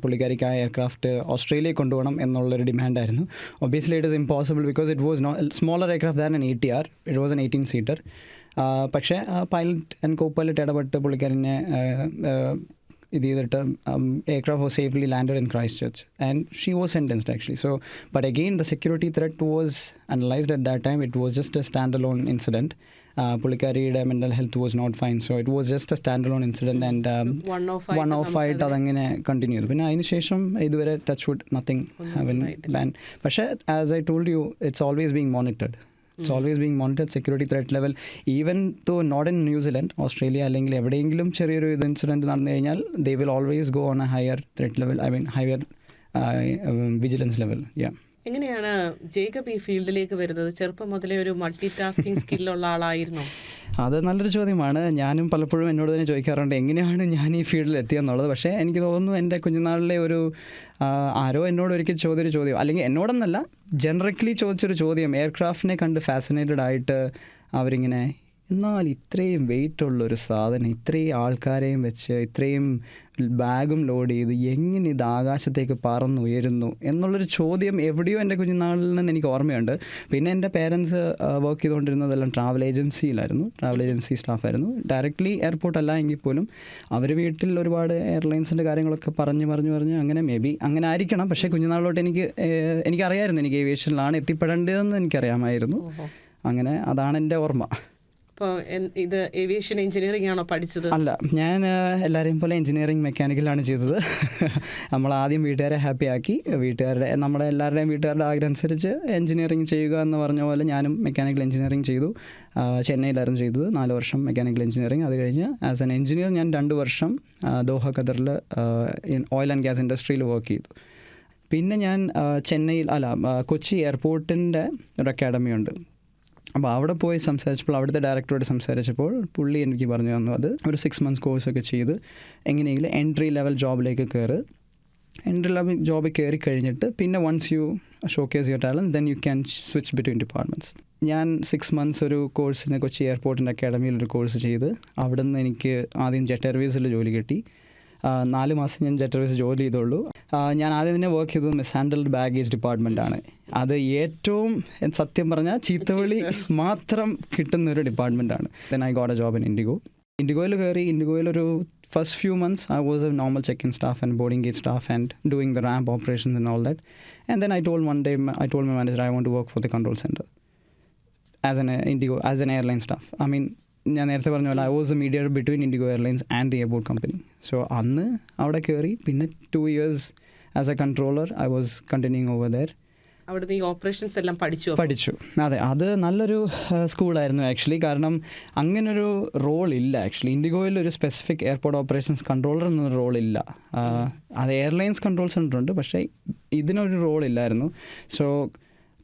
പുള്ളിക്കാരിക്ക് ആ എയർക്രാഫ്റ്റ് ഓസ്ട്രേലിയയിൽ കൊണ്ടുപോകണം എന്നുള്ളൊരു ഡിമാൻഡായിരുന്നു. Obviously it is impossible because it was smaller aircraft than an ATR. It was an 18-seater. പക്ഷേ പൈലറ്റ് ആൻഡ് കോ പൈലറ്റ് ഇടപെട്ട് പുള്ളിക്കാരനെ ഇത് ചെയ്തിട്ട് aircraft was safely landed in Christchurch and she was sentenced actually. So but again the security threat was analysed at that time. It was just a stand alone incident. പുള്ളിക്കാരിയുടെ mental health was not fine. So it was just a stand alone incident and one off ആയിട്ട് അതങ്ങനെ continue ചെയ്തു. പിന്നെ അതിന് ശേഷം ഇതുവരെ touch wood nothing haven land. പക്ഷേ as I told you, it's always being monitored. It's always being monitored, security threat level. Even though not in New Zealand, Australia അല്ലെങ്കിൽ എവിടെയെങ്കിലും ചെറിയൊരു ഇത് ഇൻസിഡൻറ്റ് നടന്നു കഴിഞ്ഞാൽ they will always go on a higher threat level, I mean higher vigilance level. Yeah. എങ്ങനെയാണ് Jacob ഈ ഫീൽഡിലേക്ക് വരുന്നത്? ചെറുപ്പം മുതലേ ഒരു മൾട്ടി ടാസ്കിങ് സ്കില്ലുള്ള ആളായിരുന്നോ? അത് നല്ലൊരു ചോദ്യമാണ്. ഞാനും പലപ്പോഴും എന്നോട് തന്നെ ചോദിക്കാറുണ്ട് എങ്ങനെയാണ് ഞാൻ ഈ ഫീൽഡിൽ എത്തിയെന്നുള്ളത്. പക്ഷേ എനിക്ക് തോന്നുന്നു എൻ്റെ കുഞ്ഞുനാളിലെ ഒരു ആരോ എന്നോട് ഒരിക്കൽ ചോദ്യം, അല്ലെങ്കിൽ എന്നോടെന്നല്ല ജനറലി ചോദിച്ചൊരു ചോദ്യം, എയർക്രാഫ്റ്റിനെ കണ്ട് ഫാസിനേറ്റഡ് ആയിട്ട് അവരിങ്ങനെ, എന്നാൽ ഇത്രയും വെയിറ്റ് ഉള്ളൊരു സാധനം ഇത്രയും ആൾക്കാരെയും വെച്ച് ഇത്രയും ബാഗും ലോഡ് ചെയ്ത് എങ്ങനെ ഇത് ആകാശത്തേക്ക് പറന്നുയരുന്നു എന്നുള്ളൊരു ചോദ്യം എവിടെയോ എൻ്റെ കുഞ്ഞുനാളിൽ നിന്ന് എനിക്ക് ഓർമ്മയുണ്ട്. പിന്നെ എൻ്റെ പേരൻസ് വർക്ക് ചെയ്തുകൊണ്ടിരുന്നതെല്ലാം ട്രാവൽ ഏജൻസി സ്റ്റാഫായിരുന്നു. ഡയറക്റ്റ്ലി എയർപോർട്ടല്ല എങ്കിൽ പോലും അവർ വീട്ടിൽ ഒരുപാട് എയർലൈൻസിൻ്റെ കാര്യങ്ങളൊക്കെ പറഞ്ഞ് അങ്ങനെ മേ ബി അങ്ങനെ ആയിരിക്കണം. പക്ഷേ കുഞ്ഞുനാളിലോട്ട് എനിക്കറിയായിരുന്നു എനിക്ക് ഏവിയേഷനിലാണ് എത്തിപ്പെടേണ്ടതെന്ന് എനിക്കറിയാമായിരുന്നു. അങ്ങനെ അതാണ് എൻ്റെ ഓർമ്മ. അപ്പോൾ ഇത് ഏവിയേഷൻ എഞ്ചിനീയറിംഗ് ആണോ പഠിച്ചത്? അല്ല, ഞാൻ എല്ലാവരെയും പോലെ എഞ്ചിനീയറിംഗ് മെക്കാനിക്കലാണ് ചെയ്തത്. നമ്മൾ ആദ്യം വീട്ടുകാരെ ഹാപ്പി ആക്കി, നമ്മുടെ എല്ലാവരുടെയും വീട്ടുകാരുടെ ആഗ്രഹം അനുസരിച്ച് എഞ്ചിനീയറിംഗ് ചെയ്യുക എന്ന് പറഞ്ഞ പോലെ ഞാനും മെക്കാനിക്കൽ എഞ്ചിനീയറിംഗ് ചെയ്തു. ചെന്നൈയിലായിരുന്നു ചെയ്തത്, 4 വർഷം മെക്കാനിക്കൽ എഞ്ചിനീയറിംഗ്. അത് കഴിഞ്ഞ് ആസ് എൻ എഞ്ചിനീയർ ഞാൻ 2 വർഷം ദോഹ ഖത്തറിൽ ഓയിൽ ആൻഡ് ഗ്യാസ് ഇൻഡസ്ട്രിയിൽ വർക്ക് ചെയ്തു. പിന്നെ ഞാൻ കൊച്ചി എയർപോർട്ടിൻ്റെ ഒരു അക്കാഡമി ഉണ്ട്. അപ്പോൾ അവിടെ പോയി സംസാരിച്ചപ്പോൾ അവിടുത്തെ ഡയറക്ടറോട് സംസാരിച്ചപ്പോൾ പുള്ളി എനിക്ക് പറഞ്ഞു തന്നു, അത് ഒരു 6 months കോഴ്സൊക്കെ ചെയ്ത് എങ്ങനെയെങ്കിലും എൻട്രി ലെവൽ ജോബിലേക്ക് കയറി. എൻട്രി ലെവൽ ജോബിൽ കയറി കഴിഞ്ഞിട്ട് പിന്നെ once you showcase your talent then you can switch between departments. ഞാൻ 6 months ഒരു കോഴ്സിന് കൊച്ചി എയർപോർട്ടിൻ്റെ അക്കാഡമിയിൽ ഒരു കോഴ്സ് ചെയ്ത് അവിടെ നിന്ന് എനിക്ക് ആദ്യം ജെറ്റ് എയർവേസിൽ ജോലി കിട്ടി. 4 മാസം ഞാൻ ജെറ്റ് എയർവേസ് ജോലി ചെയ്തുള്ളൂ. ഞാൻ ആദ്യം തന്നെ വർക്ക് ചെയ്തത് മിസ് ഹാൻഡിൽഡ് ബാഗേജ് ഡിപ്പാർട്ട്മെൻറ്റാണ്. അത് ഏറ്റവും സത്യം പറഞ്ഞാൽ ചീത്തവിളി മാത്രം കിട്ടുന്നൊരു ഡിപ്പാർട്ട്മെൻറ്റാണ്. Then I got a job in ഇൻഡിഗോയിൽ കയറി. ഇൻഡിഗോയിലൊരു first few months I was a normal check-in staff and boarding gate staff and doing the ramp operations and all that. And then I told my manager I want to work for the control center as an airline staff. I mean, ഞാൻ നേരത്തെ പറഞ്ഞ പോലെ I was a mediator between IndiGo airlines and the airport company. സോ അന്ന് അവിടെ കയറി. പിന്നെ 2 years as a controller I was continuing over there. അവിടുന്ന് ഈ ഓപ്പറേഷൻസ് എല്ലാം പഠിച്ചു. അതെ, അത് നല്ലൊരു സ്കൂളായിരുന്നു ആക്ച്വലി. കാരണം അങ്ങനൊരു റോൾ ഇല്ല ആക്ച്വലി. ഇൻഡിഗോയിൽ ഒരു സ്പെസിഫിക് എയർപോർട്ട് ഓപ്പറേഷൻസ് കൺട്രോളർ എന്നൊരു റോളില്ല. അത് എയർലൈൻസ് കൺട്രോൾ സെൻ്റർ ഉണ്ട്, പക്ഷേ ഇതിനൊരു റോളില്ലായിരുന്നു. സോ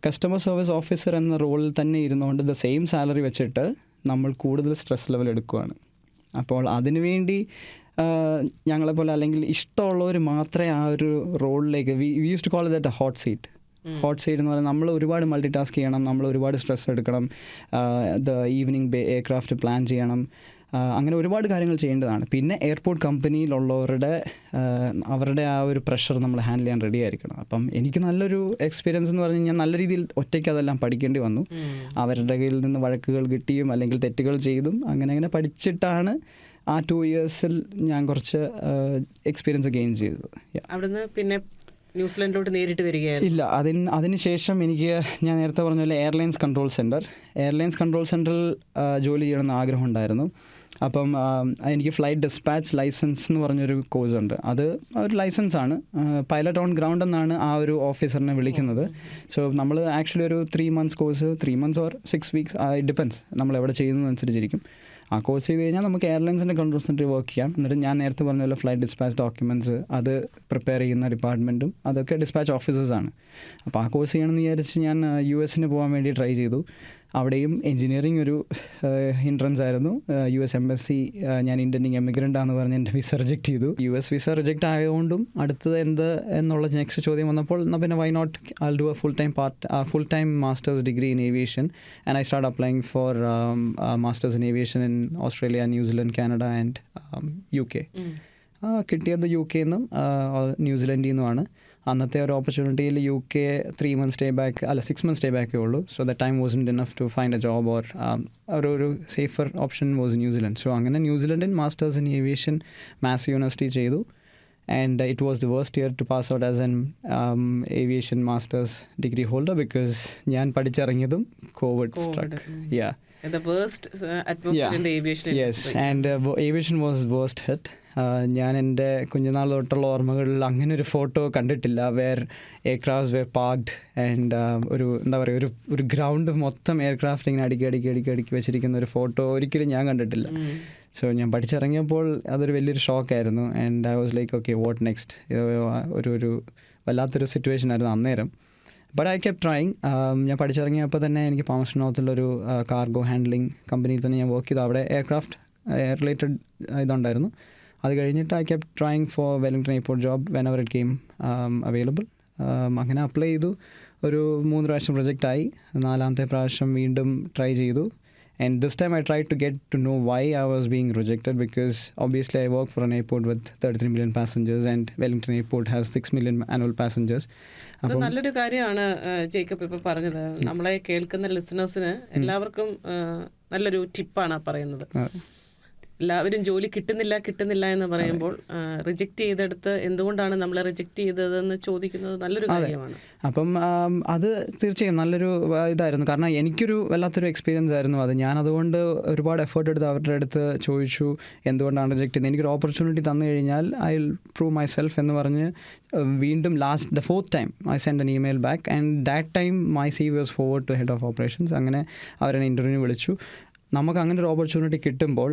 കസ്റ്റമർ സർവീസ് ഓഫീസർ എന്ന റോളിൽ തന്നെ ഇരുന്നുകൊണ്ട് ദ സെയിം സാലറി വെച്ചിട്ട് നമ്മൾ കൂടുതൽ സ്ട്രെസ് ലെവൽ എടുക്കുകയാണ്. അപ്പോൾ അതിനുവേണ്ടി ഞങ്ങളെപ്പോലെ അല്ലെങ്കിൽ ഇഷ്ടമുള്ളവർ മാത്രമേ ആ ഒരു റോളിലേക്ക് we use to call that a hot seat എന്ന് പറഞ്ഞാൽ നമ്മൾ ഒരുപാട് മൾട്ടി ടാസ്ക് ചെയ്യണം, നമ്മൾ ഒരുപാട് സ്ട്രെസ് എടുക്കണം, ദ ഈവനിങ് എയർക്രാഫ്റ്റ് പ്ലാൻ ചെയ്യണം, അങ്ങനെ ഒരുപാട് കാര്യങ്ങൾ ചെയ്യേണ്ടതാണ്. പിന്നെ എയർപോർട്ട് അവരുടെ ആ ഒരു പ്രഷർ നമ്മൾ ഹാൻഡിൽ ചെയ്യാൻ റെഡി ആയിരിക്കണം. അപ്പം എനിക്ക് നല്ലൊരു എക്സ്പീരിയൻസ് എന്ന് പറഞ്ഞു കഴിഞ്ഞാൽ നല്ല രീതിയിൽ ഒറ്റയ്ക്ക് അതെല്ലാം പഠിക്കേണ്ടി വന്നു. അവരുടെ കയ്യിൽ നിന്ന് വഴക്കുകൾ കിട്ടിയും അല്ലെങ്കിൽ തെറ്റുകൾ ചെയ്തും അങ്ങനെ പഠിച്ചിട്ടാണ് ആ 2 years ഞാൻ കുറച്ച് എക്സ്പീരിയൻസ് ഗെയിൻ ചെയ്തത്. അവിടുന്ന് പിന്നെ ന്യൂസിലൻഡിലോട്ട് നേരിട്ട് വരികയായിരുന്നു? ഇല്ല, അതിന് ശേഷം ഞാൻ നേരത്തെ പറഞ്ഞ പോലെ എയർലൈൻസ് കൺട്രോൾ സെൻറ്ററിൽ ജോലി ചെയ്യണമെന്ന് ആഗ്രഹം ഉണ്ടായിരുന്നു. അപ്പം എനിക്ക് ഫ്ലൈറ്റ് ഡിസ്പാച്ച് ലൈസൻസ് എന്ന് പറഞ്ഞൊരു കോഴ്സ് ഉണ്ട്. അത് ഒരു ലൈസൻസാണ്, പൈലറ്റ് ഓൺ ഗ്രൗണ്ട് എന്നാണ് ആ ഒരു ഓഫീസറിനെ വിളിക്കുന്നത്. സോ നമ്മൾ ആക്ച്വലി ഒരു 3 months course, 3 months or 6 weeks depends നമ്മൾ എവിടെ ചെയ്യുന്നതനുസരിച്ചിരിക്കും. ആ കോഴ്സ് ചെയ്ത് കഴിഞ്ഞാൽ നമുക്ക് എയർലൈൻസിൻ്റെ കൺട്രോൾ സെൻറ്ററിൽ വർക്ക് ചെയ്യാം. എന്നിട്ട് ഞാൻ നേരത്തെ പറഞ്ഞ പോലെ ഫ്ലൈറ്റ് ഡിസ്പാച്ച് ഡോക്യുമെൻറ്റ്സ് അത് പ്രിപ്പയർ ചെയ്യുന്ന ഡിപ്പാർട്ട്മെൻറ്റും അതൊക്കെ ഡിസ്പാച്ച് ഓഫീസേഴ്സാണ്. അപ്പോൾ ആ കോഴ്സ് ചെയ്യണമെന്ന് വിചാരിച്ച് ഞാൻ US പോകാൻ വേണ്ടി ട്രൈ ചെയ്തു. അവിടെയും എൻജിനീയറിംഗ് ഒരു ഹിൻട്രൻസ് ആയിരുന്നു. US Embassy ഞാൻ ഇൻറ്റൻഡിങ് എമിഗ്രൻ്റ് ആണെന്ന് പറഞ്ഞ് എൻ്റെ വിസ റിജക്റ്റ് ചെയ്തു. US വിസ റിജക്റ്റ് ആയതുകൊണ്ടും അടുത്തത് എന്ത് എന്നുള്ള നെക്സ്റ്റ് ചോദ്യം വന്നപ്പോൾ എന്നാൽ പിന്നെ why not I'll do a full time master's degree in aviation, and I started applying for masters in aviation in Australia, New Zealand, Canada and UK. കിട്ടിയത് UK നിന്നും ന്യൂസിലൻഡിൽ നിന്നുമാണ്. അന്നത്തെ ഒരു ഓപ്പർച്യൂണിറ്റിയിൽ UK 3 months stay back അല്ല 6 months stay backേ ഉള്ളൂ. So the time wasn't enough to find a job or ഒരു safer option was New Zealand. So അങ്ങനെ ന്യൂസിലൻഡിൽ masters in aviation Massey university ചെയ്തു. And it was the worst year to pass out as an aviation master's degree holder because ഞാൻ പഠിച്ചിറങ്ങിയതും COVID struck. Yeah. The worst atmosphere in the aviation industry. Yes, and aviation was worst hit. ഞാൻ എൻ്റെ കുഞ്ഞുനാൾ തൊട്ടുള്ള ഓർമ്മകളിൽ അങ്ങനെ ഒരു photo കണ്ടിട്ടില്ല where aircrafts were parked and ഒരു എന്താ പറയുക ഒരു ഗ്രൗണ്ട് മൊത്തം എയർക്രാഫ്റ്റ് ഇങ്ങനെ അടുക്കി വെച്ചിരിക്കുന്ന ഒരു ഫോട്ടോ ഒരിക്കലും ഞാൻ കണ്ടിട്ടില്ല. സോ ഞാൻ പഠിച്ചിറങ്ങിയപ്പോൾ അതൊരു വലിയൊരു ഷോക്കായിരുന്നു. And I was like okay what next, ഒരു വല്ലാത്തൊരു സിറ്റുവേഷൻ ആയിരുന്നു അന്നേരം. But I kept trying. ഞാൻ പഠിച്ചിറങ്ങിയപ്പോൾ തന്നെ എനിക്ക് പാമസ്നോത്തിലൊരു കാർഗോ ഹാൻഡ്ലിംഗ് കമ്പനിയിൽ തന്നെ ഞാൻ വർക്ക് ചെയ്തു. അവിടെ എയർക്രാഫ്റ്റ് റിലേറ്റഡ് ഇതുണ്ടായിരുന്നു. അത് കഴിഞ്ഞിട്ട് I kept trying four Wellington airport job when ever it came available. അങ്ങനെ അപ്ലൈ ചെയ്തു. ഒരു 3 പ്രാവശ്യം റിജക്റ്റായി. 4ാമത്തെ പ്രാവശ്യം വീണ്ടും ട്രൈ ചെയ്തു. And this time I tried to get to know why I was being rejected, because obviously I work for an airport with 33 million passengers and Wellington Airport has 6 million annual passengers. അത് നല്ലൊരു കാര്യമാണ് Jacob ഇപ്പോൾ പറഞ്ഞത്. നമ്മളെ കേൾക്കുന്ന ലിസണേഴ്സിന് എല്ലാവർക്കും നല്ലൊരു ടിപ്പാണ് പറയുന്നത്. എല്ലാവരും ജോലി കിട്ടുന്നില്ല എന്ന് പറയുമ്പോൾ റിജക്റ്റ് ചെയ്തെടുത്ത് എന്തുകൊണ്ടാണ് നമ്മളെ റിജക്റ്റ് ചെയ്തതെന്ന് ചോദിക്കുന്നത് നല്ലൊരു കാര്യമാണ്. അപ്പം അത് തീർച്ചയായും നല്ലൊരു ഇതായിരുന്നു. കാരണം എനിക്കൊരു വല്ലാത്തൊരു എക്സ്പീരിയൻസ് ആയിരുന്നു അത്. ഞാൻ അതുകൊണ്ട് ഒരുപാട് എഫേർട്ട് എടുത്ത് അവരുടെ അടുത്ത് ചോദിച്ചു എന്തുകൊണ്ടാണ് റിജക്റ്റ് ചെയ്യുന്നത്. എനിക്കൊരു ഓപ്പർച്യൂണിറ്റി തന്നു കഴിഞ്ഞാൽ I will prove myself എന്ന് പറഞ്ഞ് വീണ്ടും the 4th time I send an email back and that time my CV was forward to head of operations. അങ്ങനെ അവരെന്നെ ഇൻ്റർവ്യൂവിന് വിളിച്ചു. നമുക്ക് അങ്ങനെ ഒരു ഓപ്പർച്യൂണിറ്റി കിട്ടുമ്പോൾ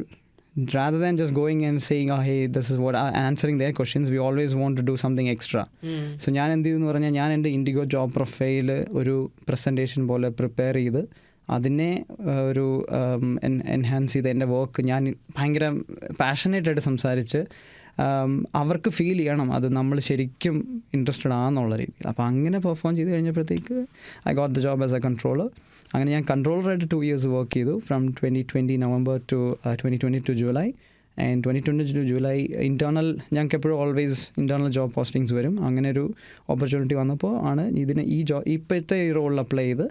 rather than just going and saying hey this is what answering their questions, we always want to do something extra. So ഞാൻ എന്ത് ചെയ്തെന്ന് പറഞ്ഞാൽ ഞാൻ എൻ്റെ ഇൻഡിഗോ ജോബ് പ്രൊഫൈൽ ഒരു പ്രസൻറ്റേഷൻ പോലെ പ്രിപ്പയർ ചെയ്ത് അതിനെ ഒരു എൻഹാൻസ് ചെയ്ത് എൻ്റെ വർക്ക് ഞാൻ ഭയങ്കര പാഷനേറ്റായിട്ട് സംസാരിച്ച് അവർക്ക് ഫീൽ ചെയ്യണം അത് നമ്മൾ ശരിക്കും ഇൻട്രസ്റ്റഡ് ആണെന്നുള്ള രീതിയിൽ. അപ്പോൾ അങ്ങനെ പെർഫോം ചെയ്ത് കഴിഞ്ഞപ്പോഴത്തേക്ക് I got the job as a controller. അങ്ങനെ ഞാൻ കൺട്രോളറായിട്ട് 2 years വർക്ക് ചെയ്തു. From 2020 November to 2022 July. And 2022 July internal ഞങ്ങൾക്ക് എപ്പോഴും ഓൾവേസ് ഇൻറ്റേർണൽ ജോബ് പോസ്റ്റിങ്സ് വരും. അങ്ങനെ ഒരു ഓപ്പർച്യൂണിറ്റി വന്നപ്പോൾ ആണ് ഇതിന് ഇപ്പോഴത്തെ ഈ റോളിൽ അപ്ലൈ ചെയ്ത്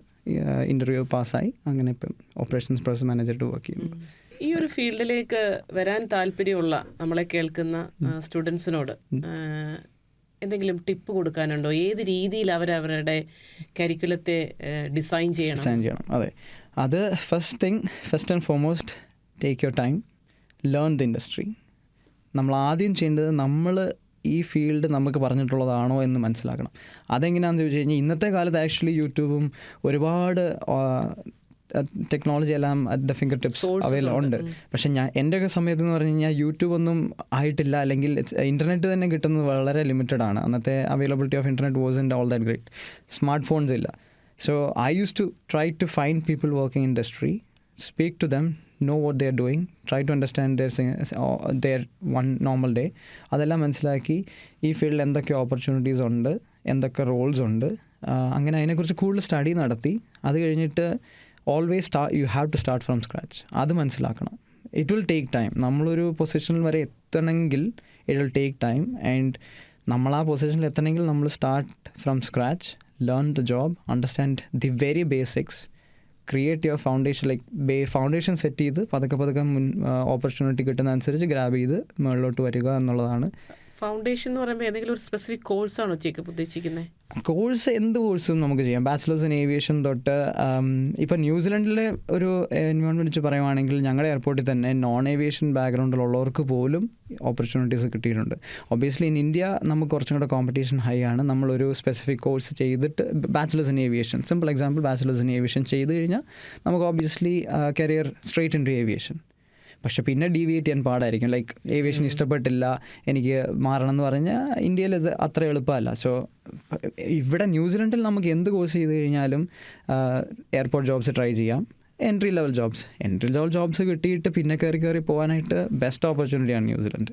ഇൻ്റർവ്യൂ പാസ്സായി. അങ്ങനെ ഇപ്പം ഓപ്പറേഷൻസ് പ്രോസസ് മാനേജറായിട്ട് വർക്ക് ചെയ്യുന്നു. ഈ ഒരു ഫീൽഡിലേക്ക് വരാൻ താല്പര്യമുള്ള നമ്മളെ കേൾക്കുന്ന സ്റ്റുഡൻസിനോട് എന്തെങ്കിലും ടിപ്പ് കൊടുക്കാനുണ്ടോ? ഏത് രീതിയിൽ അവരവരുടെ കരിക്കുലത്തെ ഡിസൈൻ ചെയ്യണം? അതെ, അത് first and foremost take your time, learn the industry. നമ്മൾ ആദ്യം ചെയ്യേണ്ടത് നമ്മൾ ഈ ഫീൽഡ് നമുക്ക് പറഞ്ഞിട്ടുള്ളതാണോ എന്ന് മനസ്സിലാക്കണം. അതെങ്ങനെയാണെന്ന് ചോദിച്ചു കഴിഞ്ഞാൽ ഇന്നത്തെ കാലത്ത് ആക്ച്വലി യൂട്യൂബും ഒരുപാട് ടെക്നോളജി എല്ലാം at the finger tips available ഉണ്ട്. പക്ഷേ എൻ്റെ ഒക്കെ സമയത്ത് എന്ന് പറഞ്ഞു കഴിഞ്ഞാൽ യൂട്യൂബ് ഒന്നും ആയിട്ടില്ല, അല്ലെങ്കിൽ ഇൻ്റർനെറ്റ് തന്നെ കിട്ടുന്നത് വളരെ ലിമിറ്റഡ് ആണ്. അന്നത്തെ availability of internet wasn't all that great. Smart phones ഇല്ല. So I use to try to find people working industry, speak to them, know what they are doing, try to understand their one normal day. അതെല്ലാം മനസ്സിലാക്കി ഈ ഫീൽഡിൽ എന്തൊക്കെ opportunities ഉണ്ട്, എന്തൊക്കെ Rolls ഉണ്ട്, അങ്ങനെ അതിനെക്കുറിച്ച് കൂടുതൽ സ്റ്റഡി നടത്തി അത് കഴിഞ്ഞിട്ട് always you have to start from scratch. അത് മനസ്സിലാക്കണം. It will take time. നമ്മളൊരു പൊസിഷനിൽ വരെ എത്തണമെങ്കിൽ it will take time. And നമ്മൾ ആ പൊസിഷനിൽ എത്തണമെങ്കിൽ നമ്മൾ start from scratch, learn the job, understand the very basics, create your foundation. Foundation set ചെയ്ത് പതുക്കെ ഓപ്പർച്യൂണിറ്റി കിട്ടുന്ന അനുസരിച്ച് ഗ്രാബ് ചെയ്ത് മുകളിലോട്ട് വരിക എന്നുള്ളതാണ്. ഫൗണ്ടേഷൻ എന്ന് പറയുമ്പോൾ ഏതെങ്കിലും ഒരു സ്പെസിഫിക് കോഴ്സാണോ ജേക്കബ് ഉദ്ദേശിക്കുന്നത്? കോഴ്സ് എന്ത് കോഴ്സും നമുക്ക് ചെയ്യാം. ബാച്ചിലേഴ്സ് ഇൻ ഏവിയേഷൻ തൊട്ട് ഇപ്പോൾ ന്യൂസിലൻഡിലെ ഒരു എൻവയോൺമെൻറ്റ് വെച്ച് പറയുവാണെങ്കിൽ ഞങ്ങളുടെ എയർപോർട്ടിൽ തന്നെ നോൺ ഏവിയേഷൻ ബാക്ക്ഗ്രൗണ്ടിലുള്ളവർക്ക് പോലും ഓപ്പർച്യൂണിറ്റീസ് കിട്ടിയിട്ടുണ്ട്. ഒബ്വിയസ്ലി ഇൻ ഇന്ത്യ നമുക്ക് കുറച്ചും കൂടെ കോമ്പറ്റീഷൻ ഹൈ ആണ്. നമ്മളൊരു സ്പെസിഫിക് കോഴ്സ് ചെയ്തിട്ട് bachelors in aviation, simple example bachelors in aviation ചെയ്ത് കഴിഞ്ഞാൽ നമുക്ക് obviously career straight into aviation. പക്ഷെ പിന്നെ ഡീവിയേറ്റ് ചെയ്യാൻ പാടായിരിക്കും. ലൈക്ക് ഏവിയേഷൻ ഇഷ്ടപ്പെട്ടില്ല, എനിക്ക് മാറണം എന്ന് പറഞ്ഞാൽ ഇന്ത്യയിൽ ഇത് അത്ര എളുപ്പമല്ല. സോ ഇവിടെ ന്യൂസിലൻഡിൽ നമുക്ക് എന്ത് കോഴ്സ് ചെയ്ത് കഴിഞ്ഞാലും എയർപോർട്ട് ജോബ്സ് ട്രൈ ചെയ്യാം. എൻട്രി ലെവൽ ജോബ്സ് കിട്ടിയിട്ട് പിന്നെ കയറി പോകാനായിട്ട് ബെസ്റ്റ് ഓപ്പർച്യൂണിറ്റിയാണ് ന്യൂസിലൻഡ്.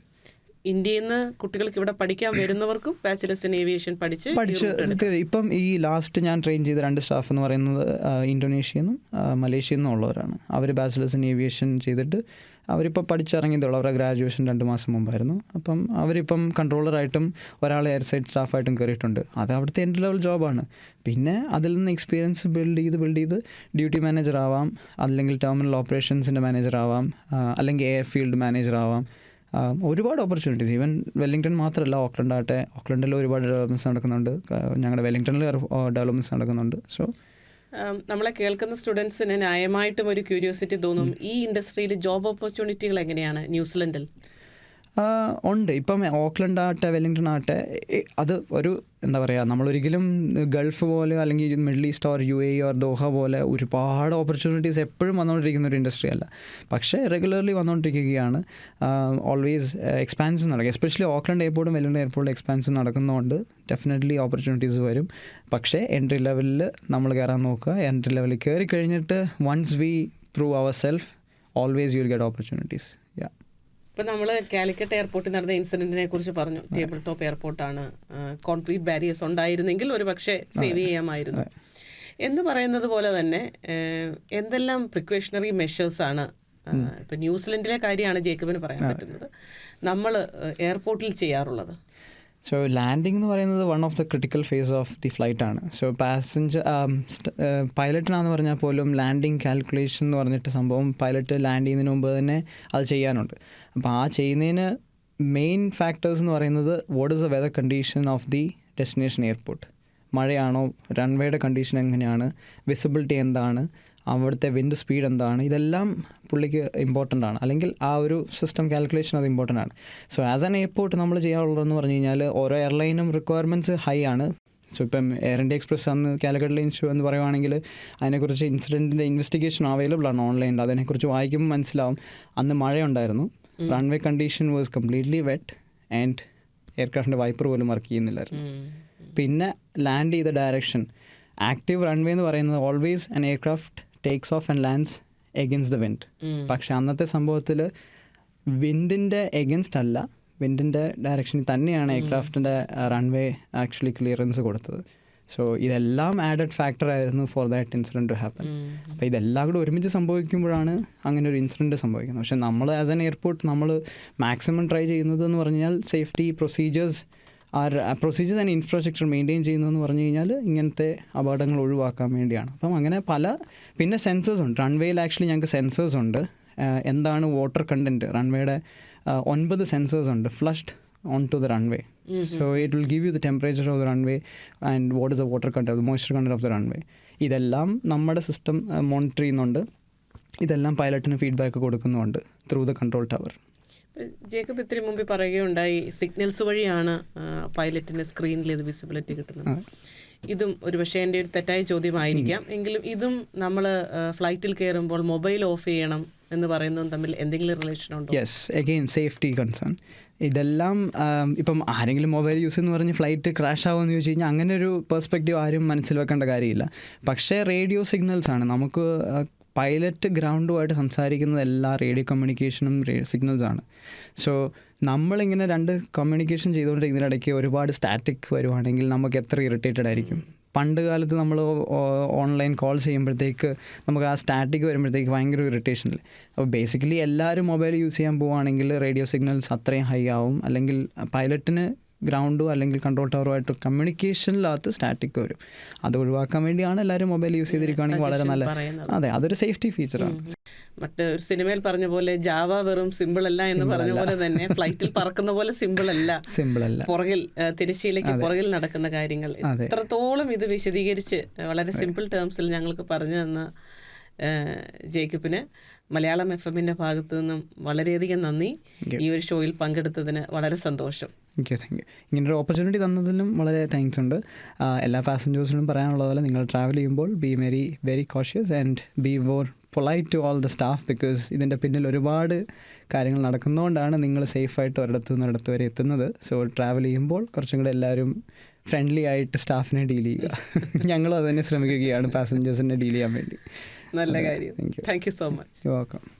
ഇന്ത്യയിൽ നിന്ന് കുട്ടികൾക്ക് ഇവിടെ പഠിക്കാൻ വരുന്നവർക്കും ബാച്ചിലേഴ്സ് ഇൻ ഏവിയേഷൻ പഠിച്ച് ഇപ്പം ഈ ലാസ്റ്റ് ഞാൻ ട്രെയിൻ ചെയ്ത 2 സ്റ്റാഫ് എന്ന് പറയുന്നത് ഇന്തോനേഷ്യയിൽ നിന്നും മലേഷ്യയിൽ നിന്നും ഉള്ളവരാണ്. അവർ ബാച്ചിലേഴ്സ് ഇൻ ഏവിയേഷൻ ചെയ്തിട്ട് അവരിപ്പോൾ പഠിച്ചിറങ്ങിയതുള്ളൂ. അവരുടെ ഗ്രാജുവേഷൻ 2 മാസം മുമ്പായിരുന്നു. അപ്പം അവരിപ്പം കൺട്രോളറായിട്ടും ഒരാൾ എയർ സൈഡ് സ്റ്റാഫായിട്ടും കയറിയിട്ടുണ്ട്. അത് അവിടുത്തെ എൻട്രി ലെവൽ ജോബാണ്. പിന്നെ അതിൽ നിന്ന് എക്സ്പീരിയൻസ് ബിൽഡ് ചെയ്ത് ഡ്യൂട്ടി മാനേജർ ആവാം, അല്ലെങ്കിൽ ടെർമിനൽ ഓപ്പറേഷൻസിൻ്റെ മാനേജർ ആവാം, അല്ലെങ്കിൽ എയർ ഫീൽഡ് മാനേജർ ആവാം. ഒരുപാട് ഓപ്പർച്യൂണിറ്റീസ്. ഈവൻ വെല്ലിംഗ്ടൺ മാത്രമല്ല, ഓക്ലൻഡിൽ ഒരുപാട് ഡെവലപ്മെൻറ്റ്സ് നടക്കുന്നുണ്ട്. ഞങ്ങളുടെ വെല്ലിംഗ്ടണിൽ ഡെവലപ്മെൻറ്റ്സ് നടക്കുന്നുണ്ട്. സോ നമ്മളെ കേൾക്കുന്ന സ്റ്റുഡൻസിന് ന്യായമായിട്ടും ഒരു ക്യൂരിയോസിറ്റി തോന്നും, ഈ ഇൻഡസ്ട്രിയിൽ ജോബ് ഓപ്പർച്യൂണിറ്റികൾ എങ്ങനെയാണ് ന്യൂസിലൻഡിൽ? ഉണ്ട്. ഇപ്പം ഓക്ലൻഡ് ആട്ടെ വെല്ലിംഗ്ടൺ ആട്ടെ, അത് ഒരു എന്താ പറയുക, നമ്മളൊരിക്കലും ഗൾഫ് പോലെ അല്ലെങ്കിൽ middle east or UAE or Doha പോലെ ഒരുപാട് ഓപ്പർച്യൂണിറ്റീസ് എപ്പോഴും വന്നുകൊണ്ടിരിക്കുന്ന ഒരു ഇൻഡസ്ട്രി അല്ല. പക്ഷേ റെഗുലർലി വന്നുകൊണ്ടിരിക്കുകയാണ്. ഓൾവേസ് എക്സ്പാൻഷൻ നടക്കുക. എസ്പെഷ്യലി ഓക്ലൻഡ് എയർപോർട്ടും വെല്ലിംഗ്ടൺ എയർപോർട്ടും എക്സ്പാൻഷൻ നടക്കുന്നതുകൊണ്ട് ഡെഫിനറ്റ്ലി ഓപ്പർച്യൂണിറ്റീസ് വരും. പക്ഷേ എൻട്രി ലെവലിൽ നമ്മൾ കയറാൻ നോക്കുക. എൻട്രി ലെവലിൽ കയറി കഴിഞ്ഞിട്ട് once we prove our self, always you will get opportunities. ഇപ്പം നമ്മൾ കാലിക്കറ്റ് എയർപോർട്ടിൽ നടന്ന ഇൻസിഡൻറ്റിനെ കുറിച്ച് പറഞ്ഞു. ടേബിൾ ടോപ്പ് എയർപോർട്ടാണ്, കോൺക്രീറ്റ് ബാരിയേഴ്സ് ഉണ്ടായിരുന്നെങ്കിൽ ഒരു പക്ഷേ സേവ് ചെയ്യാമായിരുന്നു എന്ന് പറയുന്നത് പോലെ തന്നെ എന്തെല്ലാം പ്രിക്കോഷണറി മെഷേഴ്സാണ് ഇപ്പം ന്യൂസിലൻഡിലെ കാര്യമാണ് ജേക്കബിന് പറയാൻ പറ്റുന്നത്, നമ്മൾ എയർപോർട്ടിൽ ചെയ്യാറുള്ളത്? സോ ലാൻഡിംഗ് എന്ന് പറയുന്നത് one of the critical phase of the flight ആണ്. സോ പൈലറ്റിനാന്ന് പറഞ്ഞാൽ പോലും ലാൻഡിങ് കാൽക്കുലേഷൻ എന്ന് പറഞ്ഞിട്ട് സംഭവം പൈലറ്റ് ലാൻഡ് ചെയ്യുന്നതിന് മുമ്പ് തന്നെ അത് ചെയ്യാനുണ്ട്. അപ്പോൾ ആ ചെയ്യുന്നതിന് മെയിൻ ഫാക്ടേഴ്സ് എന്ന് പറയുന്നത് what is the weather condition of the destination airport. മഴയാണോ, റൺവേയുടെ കണ്ടീഷൻ എങ്ങനെയാണ്, വിസിബിലിറ്റി എന്താണ്, അവിടുത്തെ വിൻഡ് സ്പീഡ് എന്താണ്, ഇതെല്ലാം പുള്ളിക്ക് ഇമ്പോർട്ടൻ്റ് ആണ്. അല്ലെങ്കിൽ ആ ഒരു സിസ്റ്റം കാൽക്കുലേഷൻ അത് ഇമ്പോർട്ടൻ്റ് ആണ്. സോ ആസ് ആൻ എയർപോർട്ട് നമ്മൾ ചെയ്യാനുള്ളതെന്ന് പറഞ്ഞു കഴിഞ്ഞാൽ ഓരോ എയർലൈനും റിക്വയർമെൻറ്റ്സ് ഹൈ ആണ്. സോ ഇപ്പം എയർ ഇന്ത്യ എക്സ്പ്രസ് അന്ന് കാലിക്കറ്റ് ലൈൻ ഷോ എന്ന് പറയുവാണെങ്കിൽ അതിനെക്കുറിച്ച് ഇൻസിഡൻറ്റിൻ്റെ ഇൻവെസ്റ്റിഗേഷൻ അവൈലബിൾ ആണ് ഓൺലൈനിൽ. അതിനെക്കുറിച്ച് വായിക്കുമ്പോൾ മനസ്സിലാവും അന്ന് മഴയുണ്ടായിരുന്നു, runway condition was completely wet and എയർക്രാഫ്റ്റിൻ്റെ വൈപ്പർ പോലും വർക്ക് ചെയ്യുന്നില്ലായിരുന്നു. പിന്നെ ലാൻഡ് ചെയ്ത ഡയറക്ഷൻ, ആക്റ്റീവ് റൺവേ എന്ന് പറയുന്നത് always an aircraft takes off and lands against the wind. പക്ഷെ അന്നത്തെ സംഭവത്തിൽ വിൻഡിൻ്റെ എഗൻസ്റ്റ് അല്ല, വിൻഡിൻ്റെ ഡയറക്ഷനിൽ തന്നെയാണ് എയർക്രാഫ്റ്റിൻ്റെ റൺവേ ആക്ച്വലി ക്ലിയറൻസ് കൊടുത്തത്. സോ ഇതെല്ലാം ആഡഡ് ഫാക്ടർ ആയിരുന്നു for that incident to happen. അപ്പോൾ ഇതെല്ലാം കൂടെ ഒരുമിച്ച് സംഭവിക്കുമ്പോഴാണ് അങ്ങനെ ഒരു ഇൻസിഡൻറ്റ് സംഭവിക്കുന്നത്. പക്ഷേ നമ്മൾ ആസ് എൻ എയർപോർട്ട് നമ്മൾ മാക്സിമം ട്രൈ ചെയ്യുന്നതെന്ന് പറഞ്ഞാൽ safety procedures and infrastructure maintain ചെയ്യുന്നതെന്ന് പറഞ്ഞു കഴിഞ്ഞാൽ ഇങ്ങനത്തെ അപകടങ്ങൾ ഒഴിവാക്കാൻ വേണ്ടിയാണ്. അപ്പം അങ്ങനെ പിന്നെ സെൻസേഴ്സ് ഉണ്ട് റൺവേയിൽ. ആക്ച്വലി ഞങ്ങൾക്ക് സെൻസേഴ്സ് ഉണ്ട്. എന്താണ് വാട്ടർ കണ്ടൻറ്റ്, റൺവേയുടെ 9 സെൻസേഴ്സ് ഉണ്ട് flushed on to the runway. So it will give you the temperature of the runway and what is the water content, moisture content of the runway. ഇതെല്ലാം നമ്മുടെ system monitor ചെയ്യുന്നുണ്ട്. ഇതെല്ലാം പൈലറ്റിന് feedback കൊടുക്കുന്നുണ്ട് through the control tower. Jacob ഇത്തിരി മുമ്പ് പറയുകയുണ്ടായി signals വഴിയാണ് പൈലറ്റിന് സ്ക്രീനിൽ ഇത് വിസിബിലിറ്റി കിട്ടുന്നത്. ഇതും ഒരു പക്ഷേ എൻ്റെ ഒരു തെറ്റായ ചോദ്യമായിരിക്കാം, എങ്കിലും ഇതും നമ്മൾ ഫ്ലൈറ്റിൽ കയറുമ്പോൾ മൊബൈൽ ഓഫ് ചെയ്യണം എന്ന് പറയുന്നതും തമ്മിൽ എന്തെങ്കിലും റിലേഷൻ ഉണ്ടോ? Yes, again safety concern. ഇതെല്ലാം ഇപ്പം ആരെങ്കിലും മൊബൈൽ യൂസ് എന്ന് പറഞ്ഞ് ഫ്ലൈറ്റ് ക്രാഷ് ആവുമെന്ന് ചോദിച്ചു കഴിഞ്ഞാൽ അങ്ങനെ ഒരു പെർസ്പെക്റ്റീവ് ആരും മനസ്സിൽ വെക്കേണ്ട കാര്യമില്ല. പക്ഷേ റേഡിയോ സിഗ്നൽസ് ആണ് നമുക്ക് പൈലറ്റ് ഗ്രൗണ്ടുമായിട്ട് സംസാരിക്കുന്നത്. എല്ലാ റേഡിയോ കമ്മ്യൂണിക്കേഷനും സിഗ്നൽസാണ്. സോ നമ്മളിങ്ങനെ 2 കമ്മ്യൂണിക്കേഷൻ ചെയ്തുകൊണ്ടിരിക്കുന്നതിനിടയ്ക്ക് ഒരുപാട് സ്റ്റാറ്റിക് വരുവാണെങ്കിൽ നമുക്ക് എത്ര ഇറിറ്റേറ്റഡ് ആയിരിക്കും. പണ്ട് കാലത്ത് നമ്മൾ ഓൺലൈൻ കോൾ ചെയ്യുമ്പോഴത്തേക്ക് നമുക്ക് ആ സ്റ്റാറ്റിക് വരുമ്പോഴത്തേക്ക് ഭയങ്കര ഇറിറ്റേഷനിൽ. അപ്പോൾ ബേസിക്കലി എല്ലാവരും മൊബൈൽ യൂസ് ചെയ്യാൻ പോവുകയാണെങ്കിൽ റേഡിയോ സിഗ്നൽസ് അത്രയും ഹൈ ആവും. അല്ലെങ്കിൽ പൈലറ്റിന് ഗ്രൗണ്ടും അല്ലെങ്കിൽ കൺട്രോൾ ടവറുമായിട്ട് കമ്മ്യൂണിക്കേഷനിലകത്ത് സ്റ്റാറ്റിക് വരും. അത് ഒഴിവാക്കാൻ വേണ്ടിയാണ് എല്ലാവരും മൊബൈൽ യൂസ് ചെയ്തിരിക്കുകയാണെങ്കിൽ വളരെ നല്ല. അതെ, അതൊരു സേഫ്റ്റി ഫീച്ചറാണ്. മറ്റ് ഒരു സിനിമയിൽ പറഞ്ഞ പോലെ ജാവ വെറും സിമ്പിൾ അല്ല എന്ന് പറഞ്ഞ പോലെ തന്നെ ഫ്ലൈറ്റിൽ പറക്കുന്ന പോലെ സിമ്പിൾ അല്ല. പുറകിൽ തിരശ്ശീലയ്ക്ക് പുറകിൽ നടക്കുന്ന കാര്യങ്ങൾ എത്രത്തോളം ഇത് വിശദീകരിച്ച് വളരെ സിമ്പിൾ ടേംസിൽ ഞങ്ങൾക്ക് പറഞ്ഞു തന്ന ജേക്കബിന് മലയാളം FM-ൻ്റെ ഭാഗത്തു നിന്നും വളരെയധികം നന്ദി. ഈ ഒരു ഷോയിൽ പങ്കെടുത്തതിന് വളരെ സന്തോഷം. Thank you. ഇങ്ങനൊരു ഓപ്പർച്യൂണിറ്റി തന്നതിലും വളരെ താങ്ക്സ് ഉണ്ട്. എല്ലാ പാസഞ്ചേഴ്സിനും പറയാനുള്ളത് പോലെ നിങ്ങൾ ട്രാവൽ ചെയ്യുമ്പോൾ be very cautious and be more polite to all the staff. Because ഇതിൻ്റെ പിന്നിൽ ഒരുപാട് കാര്യങ്ങൾ നടക്കുന്നതുകൊണ്ടാണ് നിങ്ങൾ സേഫായിട്ട് ഒരിടത്തു നിന്ന് ഒരിടത്ത് വരെ എത്തുന്നത്. സോ ട്രാവൽ ചെയ്യുമ്പോൾ കുറച്ചും കൂടെ എല്ലാവരും ഫ്രണ്ട്ലി ആയിട്ട് സ്റ്റാഫിനെ ഡീൽ ചെയ്യുക. ഞങ്ങളും അത് തന്നെ ശ്രമിക്കുകയാണ് പാസഞ്ചേഴ്സിനെ ഡീൽ ചെയ്യാൻ വേണ്ടി. നല്ല കാര്യം. Thank you so much. You welcome.